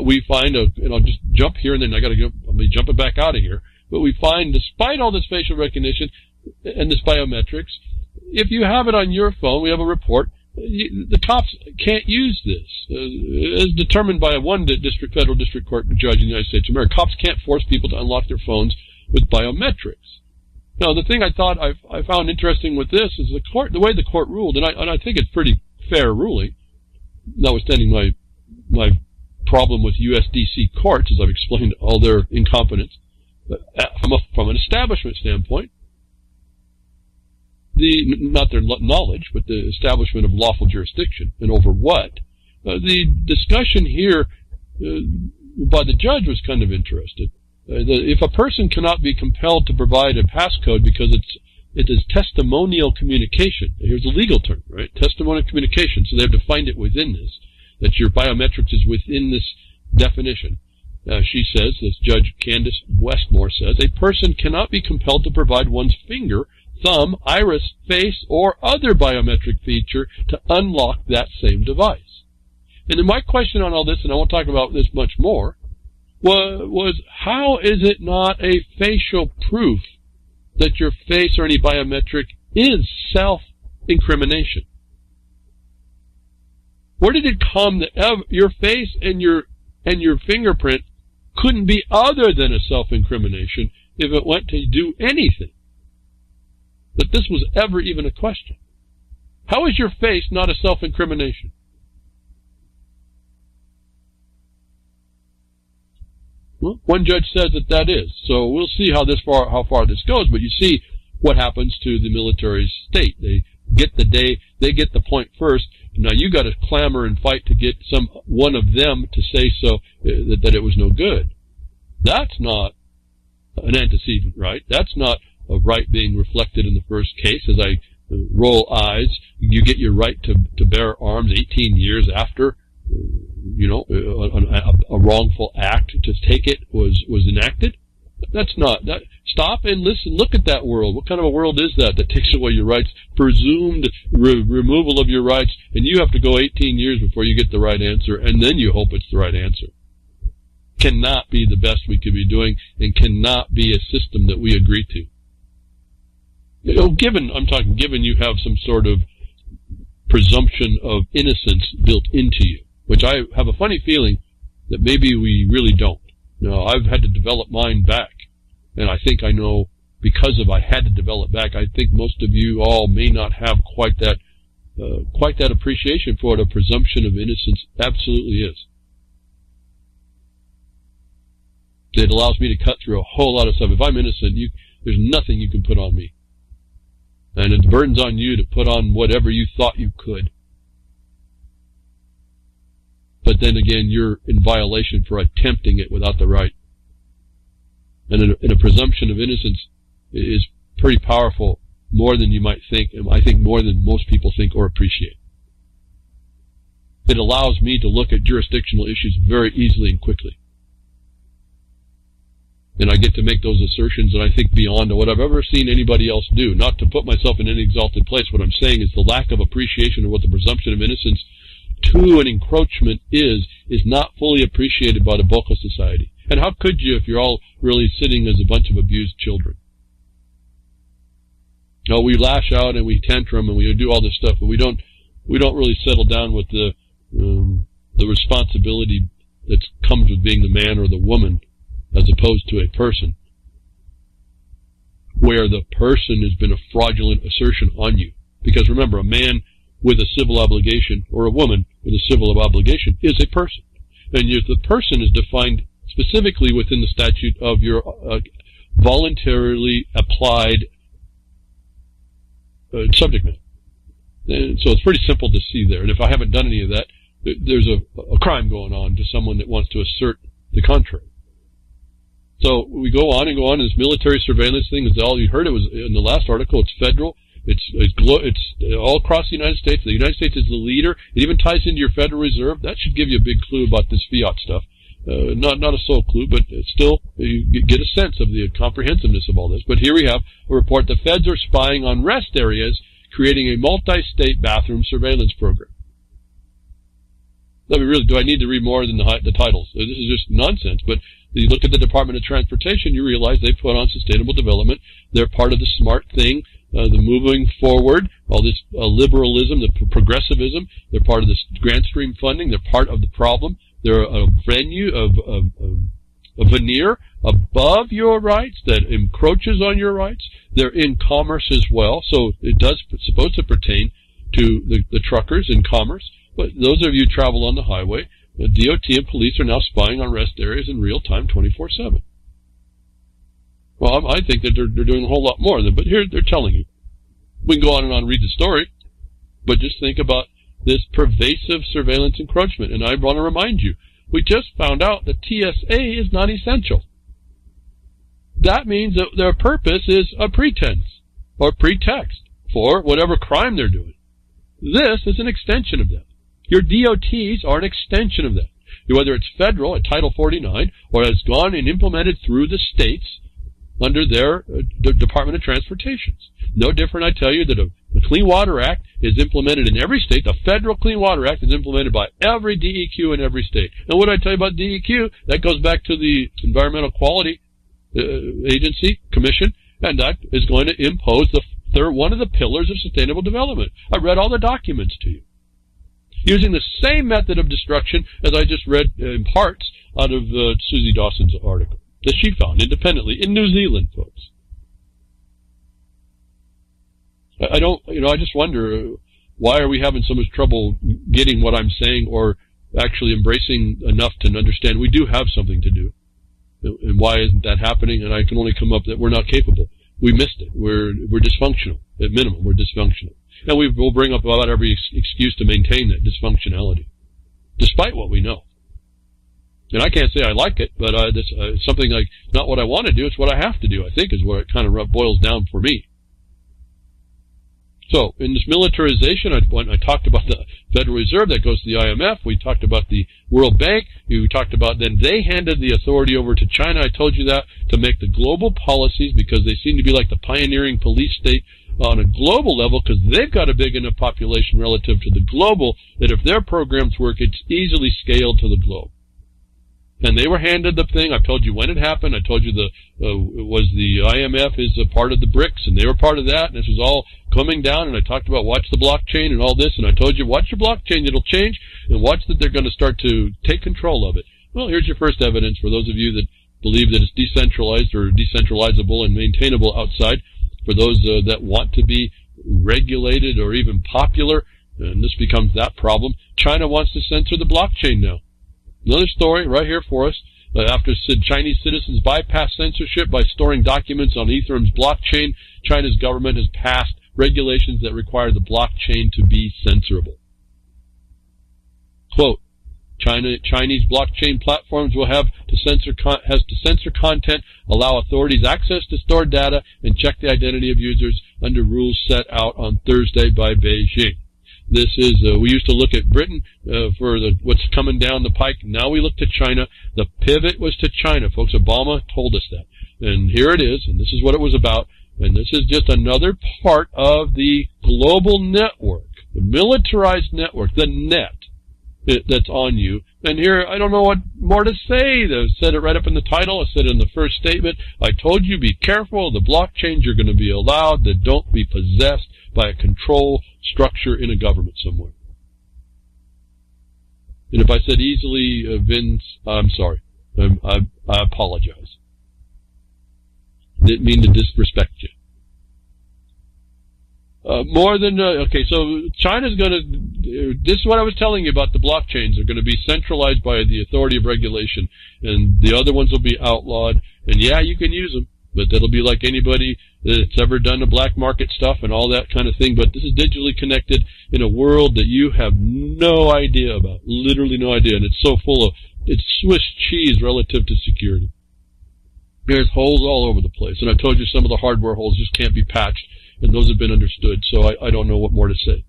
[SPEAKER 1] we find and I'll just jump here and then I'll be jumping back out of here. But we find, despite all this facial recognition and this biometrics, if you have it on your phone, we have a report, the cops can't use this. As determined by one federal district court judge in the United States of America, cops can't force people to unlock their phones with biometrics. Now, the thing I found interesting with this is the way the court ruled, and I think it's pretty fair ruling, notwithstanding my problem with USDC courts, as I've explained all their incompetence. From an establishment standpoint, not their knowledge, but the establishment of lawful jurisdiction, and over what. The discussion here by the judge was kind of interesting. If a person cannot be compelled to provide a passcode because it is testimonial communication. Here's a legal term, right? Testimonial communication. So they have defined it within this, that your biometrics is within this definition. She says, this Judge Candace Westmore says, a person cannot be compelled to provide one's finger, thumb, iris, face, or other biometric feature to unlock that same device. And then my question on all this, and I won't talk about this much more, was how is it not a facial proof that your face or any biometric is self-incrimination? Where did it come that your face and your fingerprint couldn't be other than a self-incrimination if it went to do anything? That this was ever even a question. How is your face not a self-incrimination? Well, one judge says that is. So we'll see how far this goes. But you see what happens to the military state. They get the point first. Now you got to clamor and fight to get one of them to say so that it was no good. That's not an antecedent right. That's not a right being reflected in the first case. As I roll eyes, you get your right to bear arms 18 years after a wrongful act to take it was enacted. That's not that. Stop and listen. Look at that world. What kind of a world is that takes away your rights, presumed removal of your rights, and you have to go 18 years before you get the right answer, and then you hope it's the right answer? Cannot be the best we could be doing, and cannot be a system that we agree to. Given you have some sort of presumption of innocence built into you, which I have a funny feeling that maybe we really don't. I've had to develop mine back, and I think I know because I had to develop back. I think most of you all may not have quite that appreciation for what a presumption of innocence absolutely is. It allows me to cut through a whole lot of stuff. If I'm innocent, there's nothing you can put on me. And the burden's on you to put on whatever you thought you could. But then again, you're in violation for attempting it without the right. And a presumption of innocence is pretty powerful, more than you might think, and I think more than most people think or appreciate. It allows me to look at jurisdictional issues very easily and quickly. And I get to make those assertions that I think beyond what I've ever seen anybody else do. Not to put myself in any exalted place. What I'm saying is the lack of appreciation of what the presumption of innocence to an encroachment is not fully appreciated by the bulk of society. And how could you if you're all really sitting as a bunch of abused children? No, we lash out and we tantrum and we do all this stuff, but we don't really settle down with the responsibility that comes with being the man or the woman as opposed to a person, where the person has been a fraudulent assertion on you. Because remember, a man with a civil obligation or a woman with a civil obligation is a person. And the person is defined specifically within the statute of your voluntarily applied subject matter. And so it's pretty simple to see there. And if I haven't done any of that, there's a crime going on to someone that wants to assert the contrary. So we go on and go on. This military surveillance thing is all you heard. It was in the last article. It's federal. It's all across the United States. The United States is the leader. It even ties into your Federal Reserve. That should give you a big clue about this fiat stuff. Not a sole clue, but still you get a sense of the comprehensiveness of all this. But here we have a report. The feds are spying on rest areas, creating a multi-state bathroom surveillance program. Do I need to read more than the titles? This is just nonsense. But you look at the Department of Transportation, you realize they put on sustainable development. They're part of the smart thing, the moving forward, all this liberalism, the progressivism. They're part of this grant stream funding. They're part of the problem. They're a venue a veneer above your rights that encroaches on your rights. They're in commerce as well, so it's supposed to pertain to the truckers in commerce. But those of you who travel on the highway, the DOT and police are now spying on rest areas in real time 24/7. Well, I think that they're doing a whole lot more than, but here they're telling you. We can go on and read the story, but just think about this pervasive surveillance encroachment. And I want to remind you, we just found out that TSA is not essential. That means that their purpose is a pretense or pretext for whatever crime they're doing. This is an extension of that. Your DOTs are an extension of that. Whether it's federal at Title 49 or has gone and implemented through the states under their Department of Transportation. No different, I tell you, that the Clean Water Act is implemented in every state. The federal Clean Water Act is implemented by every DEQ in every state. And what I tell you about DEQ, that goes back to the Environmental Quality Agency, Commission, and that is going to impose one of the pillars of sustainable development. I read all the documents to you. Using the same method of destruction as I just read in parts out of Suzie Dawson's article that she found independently in New Zealand, folks. I just wonder, why are we having so much trouble getting what I'm saying or actually embracing enough to understand we do have something to do? And why isn't that happening? And I can only come up that we're not capable. We missed it. We're dysfunctional. At minimum, we're dysfunctional. And we'll bring up about every excuse to maintain that dysfunctionality, despite what we know. And I can't say I like it, but it's something like not what I want to do, it's what I have to do, I think, is what it kind of boils down for me. So, in this militarization, I talked about the Federal Reserve, that goes to the IMF. We talked about the World Bank. We talked about then they handed the authority over to China. I told you that, to make the global policies, because they seem to be like the pioneering police state on a global level, because they've got a big enough population relative to the global that if their programs work, it's easily scaled to the globe. And they were handed the thing. I've told you when it happened. I told you it was the IMF is a part of the BRICS, and they were part of that, and this was all coming down, and I talked about watch the blockchain and all this, and I told you watch your blockchain, it'll change, and watch that they're going to start to take control of it. Well, here's your first evidence for those of you that believe that it's decentralized or decentralizable and maintainable outside. For those that want to be regulated or even popular, and this becomes that problem, China wants to censor the blockchain now. Another story right here for us. After Chinese citizens bypass censorship by storing documents on Ethereum's blockchain, China's government has passed regulations that require the blockchain to be censorable. Quote, Chinese blockchain platforms will have to censor content, allow authorities access to stored data, and check the identity of users under rules set out on Thursday by Beijing. This is, we used to look at Britain for what's coming down the pike. Now we look to China. The pivot was to China, folks. Obama told us that. And here it is, and this is what it was about. And this is just another part of the global network, the militarized network, the net that's on you. And here, I don't know what more to say. I said it right up in the title. I said it in the first statement. I told you, be careful. The blockchains you're going to be allowed that don't be possessed by a control structure in a government somewhere. And if I said easily, Vince, I'm sorry. I apologize. Didn't mean to disrespect you. Okay, so China's going to, this is what I was telling you about the blockchains. They're going to be centralized by the authority of regulation, and the other ones will be outlawed. And yeah, you can use them, but that'll be like anybody that's ever done the black market stuff and all that kind of thing. But this is digitally connected in a world that you have no idea about, literally no idea. And it's so full of, it's Swiss cheese relative to security. There's holes all over the place. And I told you some of the hardware holes just can't be patched. And those have been understood, so I don't know what more to say.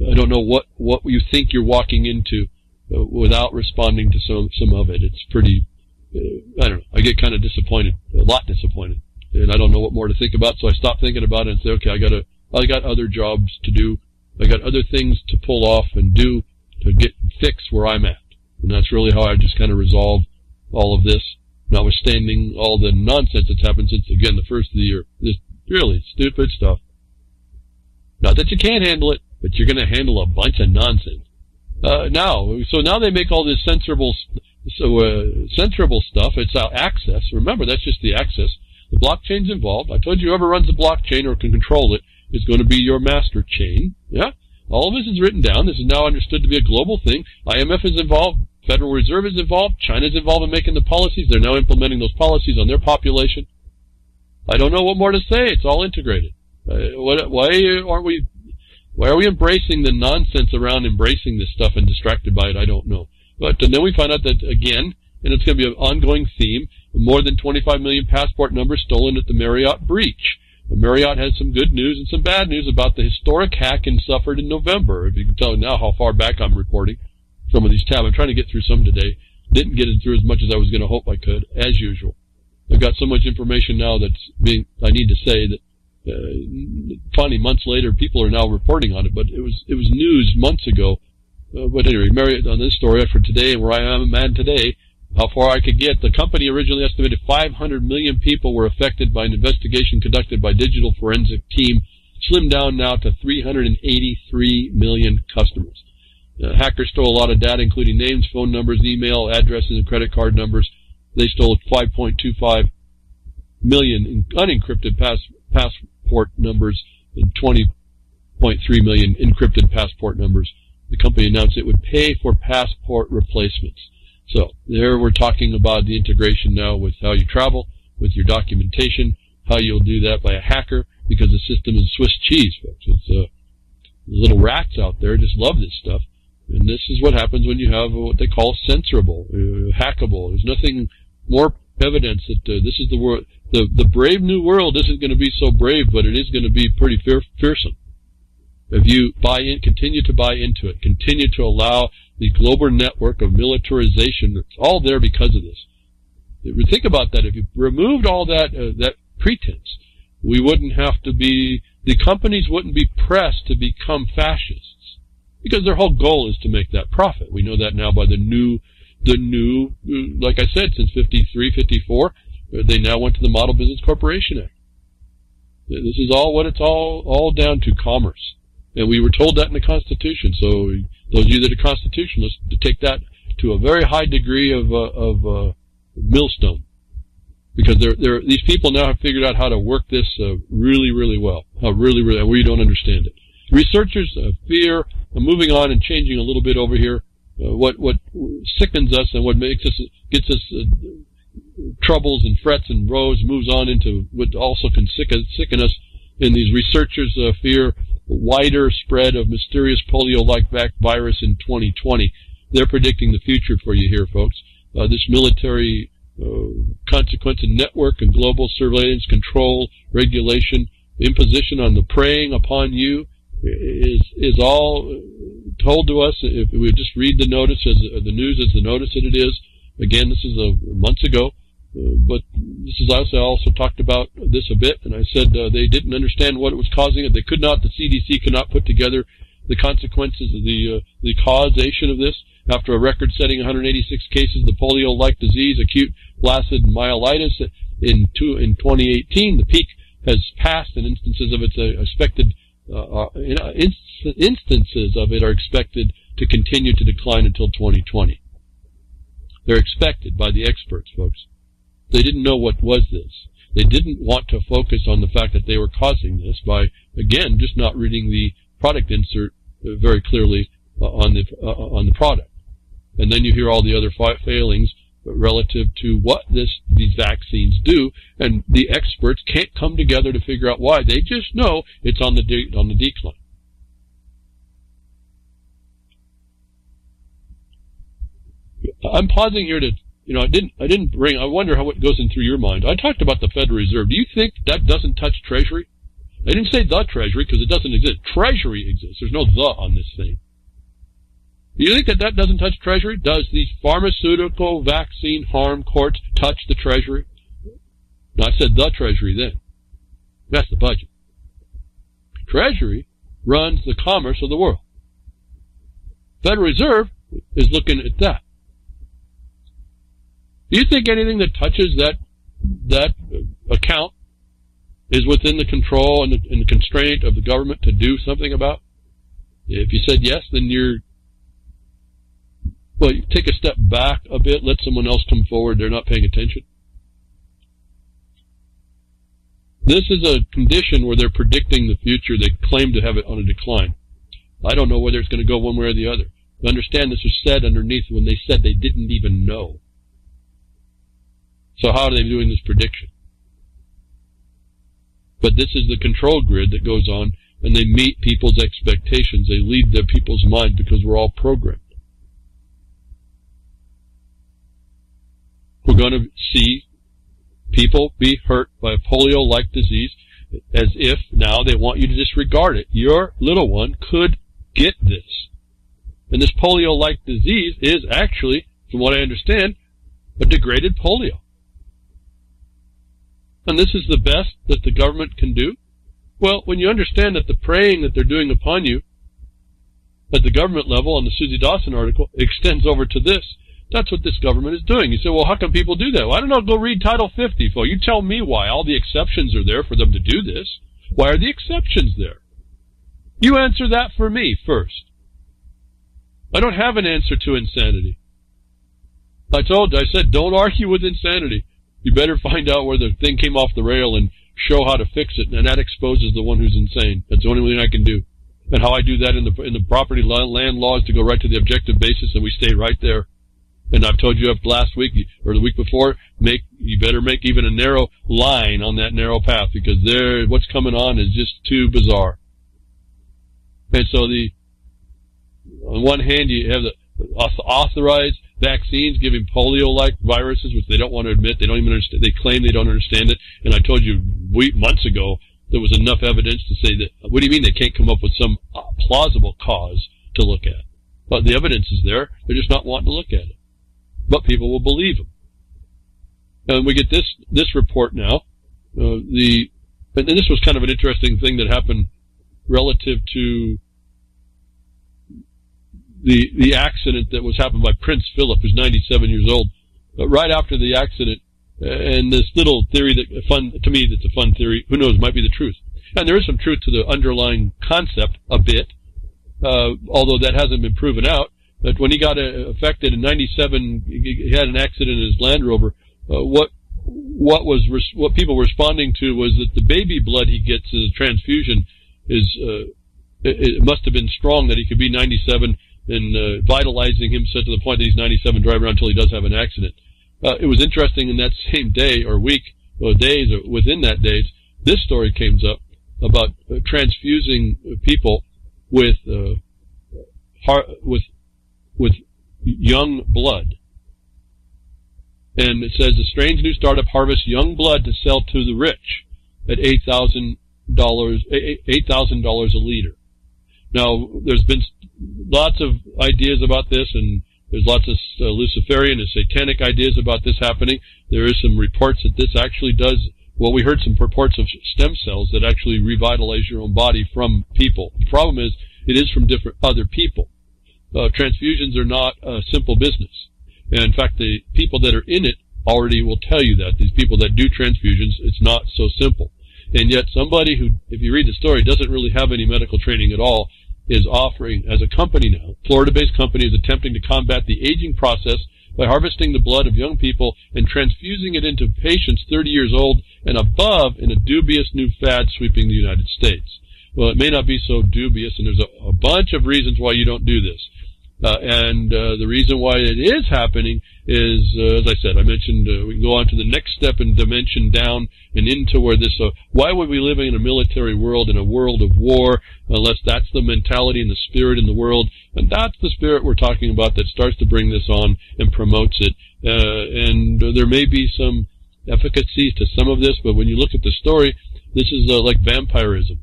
[SPEAKER 1] I don't know what you think you're walking into without responding to some of it. It's pretty, I don't know. I get kind of disappointed, a lot disappointed, and I don't know what more to think about. So I stopped thinking about it and say, okay, I got other jobs to do. I got other things to pull off and do to get fix where I'm at, and that's really how I just kind of resolve all of this, notwithstanding all the nonsense that's happened since again the first of the year. This really stupid stuff. Not that you can't handle it, but you're going to handle a bunch of nonsense. Now they make all this censorable stuff. It's access. Remember, that's just the access. The blockchain's involved. I told you whoever runs the blockchain or can control it is going to be your master chain. Yeah? All of this is written down. This is now understood to be a global thing. IMF is involved. Federal Reserve is involved. China's involved in making the policies. They're now implementing those policies on their population. I don't know what more to say. It's all integrated. Why are we embracing the nonsense around embracing this stuff and distracted by it? I don't know. But then we find out that, again, and it's going to be an ongoing theme, more than 25 million passport numbers stolen at the Marriott breach. Marriott has some good news and some bad news about the historic hack and suffered in November. If you can tell now how far back I'm reporting some of these tabs. I'm trying to get through some today. Didn't get it through as much as I was going to hope I could, as usual. I've got so much information now I need to say that funny, months later, people are now reporting on it, but it was news months ago. But anyway, Marriott, on this story for today and where I am at today, how far I could get, the company originally estimated 500 million people were affected by an investigation conducted by digital forensic team, slimmed down now to 383 million customers. Hackers stole a lot of data, including names, phone numbers, email addresses, and credit card numbers. They stole 5.25 million unencrypted passport numbers and 20.3 million encrypted passport numbers. The company announced it would pay for passport replacements. So there we're talking about the integration now with how you travel, with your documentation, how you'll do that by a hacker, because the system is Swiss cheese, folks. It's little rats out there just love this stuff. And this is what happens when you have what they call censorable, hackable. There's nothing more evidence that this is the world. The brave new world isn't going to be so brave, but it is going to be pretty fearsome. If you buy in, continue to buy into it, continue to allow the global network of militarization, it's all there because of this. Think about that. If you removed all that pretense, we wouldn't have to be, the companies wouldn't be pressed to become fascists, because their whole goal is to make that profit. We know that now by the new, like I said, since 53, 54, they now went to the Model Business Corporation Act. This is all what it's all down to, commerce. And we were told that in the Constitution. So those of you that are constitutionalists, to take that to a very high degree of millstone, because these people now have figured out how to work this really, really well. We don't understand it. Researchers fear. I'm moving on and changing a little bit over here. what sickens us and what gets us troubles and frets and moves on into what also can sicken us. And these researchers fear wider spread of mysterious polio-like virus in 2020. They're predicting the future for you here, folks. This military consequence and network and global surveillance, control, regulation, imposition on the preying upon you is all told to us. If we just read the notice, the news as the notice that it is. Again, this is months ago, but this is also talked about this a bit, and I said they didn't understand what it was causing it. The CDC could not put together the consequences of the causation of this. After a record-setting 186 cases of the polio-like disease, acute flaccid myelitis in 2018, the peak has passed, and instances of its instances of it are expected to continue to decline until 2020. They're expected by the experts, folks. They didn't know what was this. They didn't want to focus on the fact that they were causing this by, again, just not reading the product insert very clearly on the product. And then you hear all the other failings relative to what these vaccines do, and the experts can't come together to figure out why. They just know it's on the decline. I'm pausing here to, I wonder how it goes in through your mind. I talked about the Federal Reserve. Do you think that doesn't touch Treasury? I didn't say the Treasury because it doesn't exist. Treasury exists. There's no the on this thing. Do you think that doesn't touch Treasury? Does these pharmaceutical vaccine harm courts touch the Treasury? No, I said the Treasury then. That's the budget. Treasury runs the commerce of the world. Federal Reserve is looking at that. Do you think anything that touches that account is within the control and the constraint of the government to do something about? If you said yes, then you take a step back a bit, let someone else come forward. They're not paying attention. This is a condition where they're predicting the future. They claim to have it on a decline. I don't know whether it's going to go one way or the other. Understand this was said underneath when they said they didn't even know. So how are they doing this prediction? But this is the control grid that goes on, and they meet people's expectations. They lead their people's minds because we're all programmed. We're going to see people be hurt by a polio-like disease as if now they want you to disregard it. Your little one could get this. And this polio-like disease is actually, from what I understand, a degraded polio. And this is the best that the government can do? Well, when you understand that the preying that they're doing upon you at the government level on the Suzie Dawson article extends over to this, that's what this government is doing. You say, well, how can people do that? Well, I don't know, go read Title 50, folks. You tell me why. All the exceptions are there for them to do this. Why are the exceptions there? You answer that for me first. I don't have an answer to insanity. I said, don't argue with insanity. You better find out where the thing came off the rail and show how to fix it, and that exposes the one who's insane. That's the only thing I can do. And how I do that in the property land laws to go right to the objective basis, and we stay right there. And I've told you up last week or the week before, you better make even a narrow line on that narrow path, because what's coming on is just too bizarre. And so on one hand, you have the authorized vaccines giving polio-like viruses, which they don't want to admit. They don't even understand. They claim they don't understand it. And I told you months ago there was enough evidence to say that. What do you mean they can't come up with some plausible cause to look at? But the evidence is there. They're just not wanting to look at it. But people will believe them. And we get this report now. And this was kind of an interesting thing that happened relative to the accident that was happened by Prince Philip, who's 97 years old. Right after the accident, and this little theory to me, that's a fun theory. Who knows? Might be the truth. And there is some truth to the underlying concept a bit, although that hasn't been proven out. That when he got affected in 97, he had an accident in his Land Rover. What people were responding to was that the baby blood he gets as a transfusion it must have been strong, that he could be 97 and vitalizing him so to the point that he's 97, driving around until he does have an accident. It was interesting in that same day or week, or days, or within that days, this story came up about transfusing people with young blood. And it says a strange new startup harvests young blood to sell to the rich at $8,000 a liter. Now, there's been lots of ideas about this, and there's lots of Luciferian and satanic ideas about this happening. There is some reports that this actually does, well, we heard some reports of stem cells that actually revitalize your own body from people. The problem is, it is from different other people. Transfusions are not a simple business. And in fact, the people that are in it already will tell you that. These people that do transfusions, it's not so simple. And yet somebody who, if you read the story, doesn't really have any medical training at all, is offering, as a company now, Florida-based company is attempting to combat the aging process by harvesting the blood of young people and transfusing it into patients 30 years old and above in a dubious new fad sweeping the United States. Well, it may not be so dubious, and there's a bunch of reasons why you don't do this. The reason why it is happening is, as I said, I mentioned, we can go on to the next step in dimension down and into where this, why would we live in a military world, in a world of war, unless that's the mentality and the spirit in the world, and that's the spirit we're talking about that starts to bring this on and promotes it. And there may be some efficacy to some of this, but when you look at the story, this is like vampirism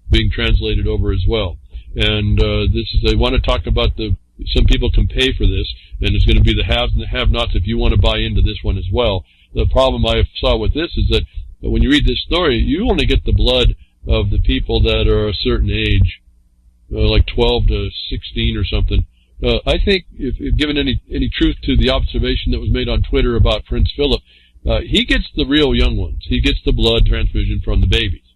[SPEAKER 1] being translated over as well. And this is, they want to talk about some people can pay for this, and it's going to be the haves and the have-nots if you want to buy into this one as well. The problem I saw with this is that when you read this story, you only get the blood of the people that are a certain age, like 12 to 16 or something. I think, if given any truth to the observation that was made on Twitter about Prince Philip, he gets the real young ones. He gets the blood transfusion from the babies,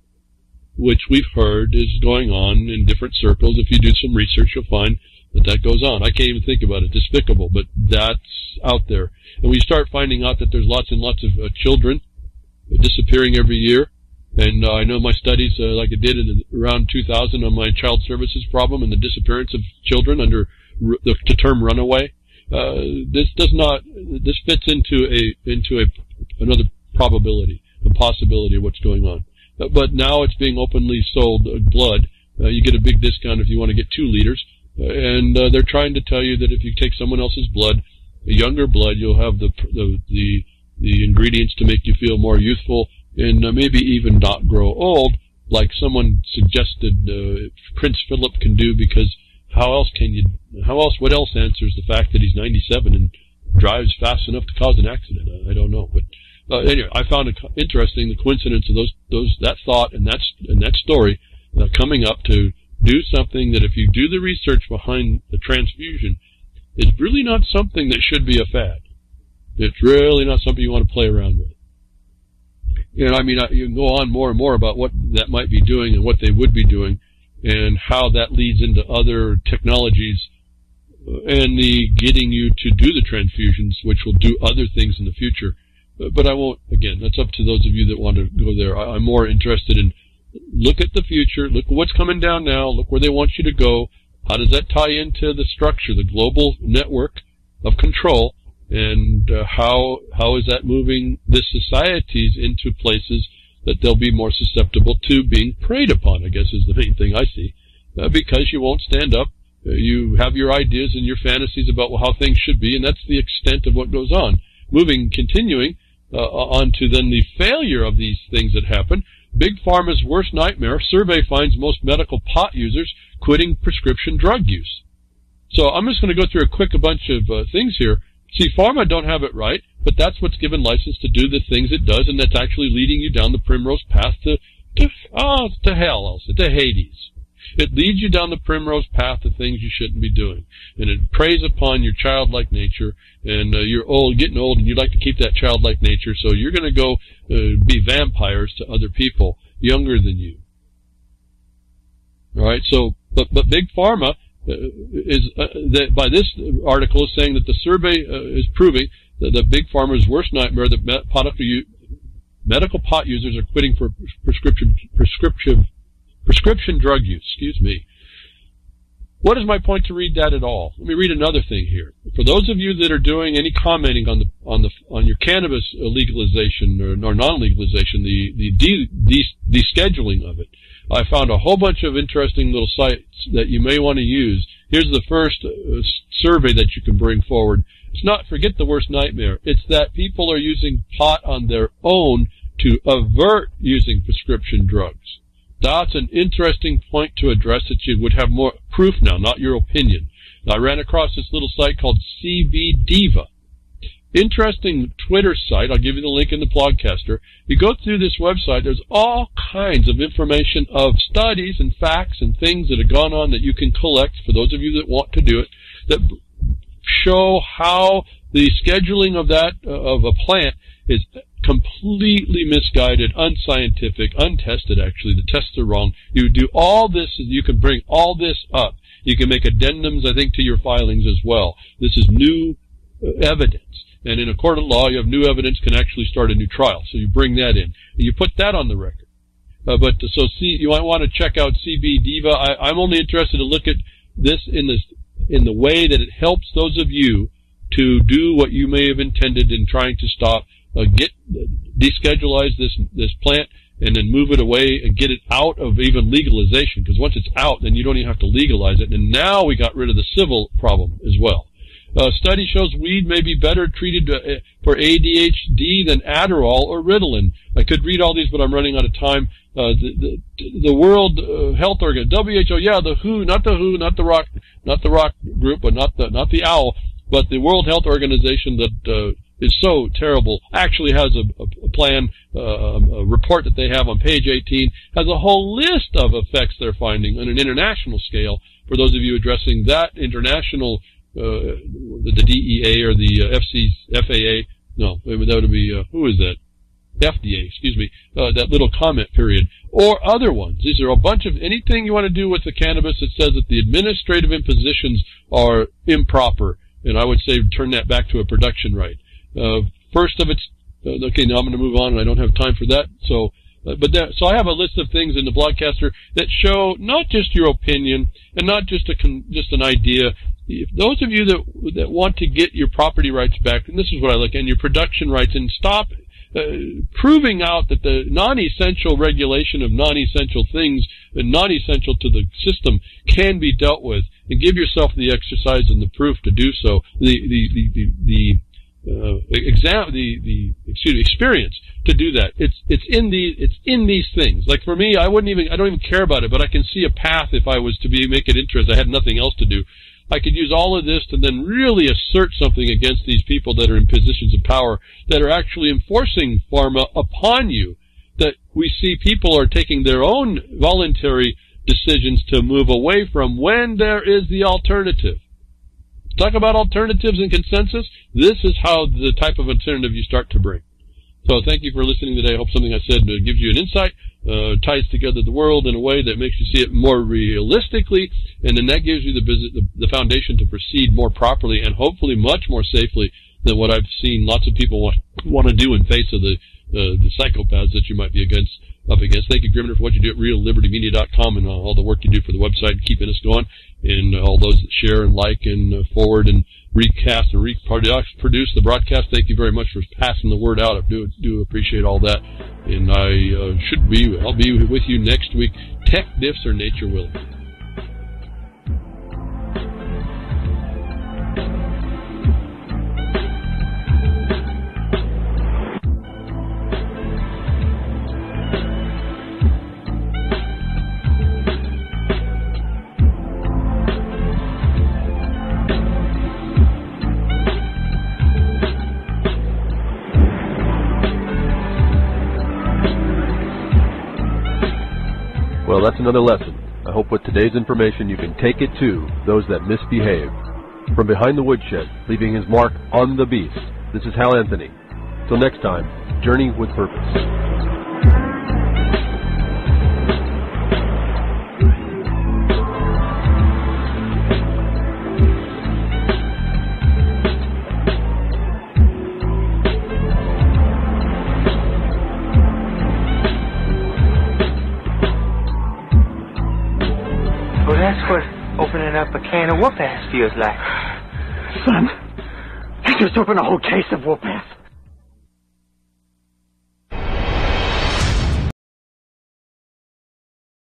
[SPEAKER 1] which we've heard is going on in different circles. If you do some research, you'll find that goes on. I can't even think about it. Despicable, but that's out there. And we start finding out that there's lots and lots of children disappearing every year. And I know my studies, like I did in around 2000 on my child services problem and the disappearance of children under the term runaway. This fits into another probability, a possibility of what's going on. But now it's being openly sold blood. You get a big discount if you want to get 2 liters. And they're trying to tell you that if you take someone else's blood, younger blood, you'll have the ingredients to make you feel more youthful and maybe even not grow old, like someone suggested Prince Philip can do, because what else answers the fact that he's 97 and drives fast enough to cause an accident? I don't know. But anyway, I found it interesting, the coincidence of that thought and that story coming up to do something that, if you do the research behind the transfusion, is really not something that should be a fad. It's really not something you want to play around with. And I mean, you can go on more and more about what that might be doing and what they would be doing, and how that leads into other technologies and the getting you to do the transfusions, which will do other things in the future. But I won't, again, that's up to those of you that want to go there. I'm more interested in look at the future, look at what's coming down now, look where they want you to go. How does that tie into the structure, the global network of control, and how is that moving the societies into places that they'll be more susceptible to being preyed upon, I guess is the main thing I see. Because you won't stand up, you have your ideas and your fantasies about how things should be, and that's the extent of what goes on. Continuing on to then the failure of these things that happen. Big Pharma's worst nightmare. Survey finds most medical pot users quitting prescription drug use. So I'm just going to go through a bunch of things here. See, Pharma don't have it right, but that's what's given license to do the things it does, and that's actually leading you down the primrose path to hell, also, to Hades. It leads you down the primrose path to things you shouldn't be doing. And it preys upon your childlike nature, and you're getting old, and you'd like to keep that childlike nature, so you're going to go be vampires to other people younger than you. All right, so, but Big Pharma by this article is saying that the survey is proving that the Big Pharma's worst nightmare, that medical pot users are quitting for prescription drug use. Excuse me. What is my point to read that at all? Let me read another thing here. For those of you that are doing any commenting on your cannabis legalization or non-legalization, the descheduling of it, I found a whole bunch of interesting little sites that you may want to use. Here's the first survey that you can bring forward. It's not, forget the worst nightmare. It's that people are using pot on their own to avert using prescription drugs. That's an interesting point to address that you would have more proof now, not your opinion. I ran across this little site called CB Diva. Interesting Twitter site. I'll give you the link in the Blogcaster. You go through this website, there's all kinds of information of studies and facts and things that have gone on that you can collect for those of you that want to do it, that show how the scheduling of that, of a plant is completely misguided, unscientific, untested actually. The tests are wrong. You do all this, you can bring all this up. You can make addendums, I think, to your filings as well. This is new evidence. And in a court of law, you have new evidence can actually start a new trial. So you bring that in. And you put that on the record. You might want to check out CB Diva. I'm only interested to look at this in the way that it helps those of you to do what you may have intended in trying to stop, deschedulize this plant and then move it away and get it out of even legalization. Because once it's out, then you don't even have to legalize it. And now we got rid of the civil problem as well. Study shows weed may be better treated for ADHD than Adderall or Ritalin. I could read all these, but I'm running out of time. The World Health Organization, WHO, yeah, the WHO, not the rock group, but not the owl, but the World Health Organization that is so terrible, actually has a plan, a report that they have on page 18, has a whole list of effects they're finding on an international scale. For those of you addressing that international, the DEA or the FAA, no, that would be, who is that? FDA, excuse me, that little comment period, or other ones. These are a bunch of anything you want to do with the cannabis that says that the administrative impositions are improper, and I would say turn that back to a production right. First of its, okay, now I'm going to move on, and I don't have time for that. So I have a list of things in the Blogcaster that show not just your opinion and not just an idea. If those of you that want to get your property rights back, and this is what I look at, and your production rights, and stop proving out that the non-essential regulation of non-essential things and non-essential to the system can be dealt with, and give yourself the exercise and the proof to do so. The experience to do that. It's in these things. Like for me, I don't even care about it, but I can see a path if I was to make it interest. I had nothing else to do. I could use all of this to then really assert something against these people that are in positions of power that are actually enforcing pharma upon you. That we see people are taking their own voluntary decisions to move away from when there is the alternative. Talk about alternatives and consensus. This is how the type of alternative you start to bring. So thank you for listening today. I hope something I said gives you an insight, ties together the world in a way that makes you see it more realistically, and then that gives you the foundation to proceed more properly and hopefully much more safely than what I've seen lots of people want to do in face of the psychopaths that you might be up against. Thank you, Grimner, for what you do at reallibertymedia.com and all the work you do for the website and keeping us going, and all those that share and like and forward and recast and reproduce the broadcast. Thank you very much for passing the word out. I do appreciate all that, and I'll be with you next week, tech diffs or nature willing.
[SPEAKER 2] Well, that's another lesson. I hope with today's information you can take it to those that misbehave. From behind the woodshed, leaving his mark on the beast, this is Hal Anthony. Till next time, journey with purpose.
[SPEAKER 3] opening up a can of whoop-ass feels like.
[SPEAKER 4] Son, you just opened a whole case of whoop-ass.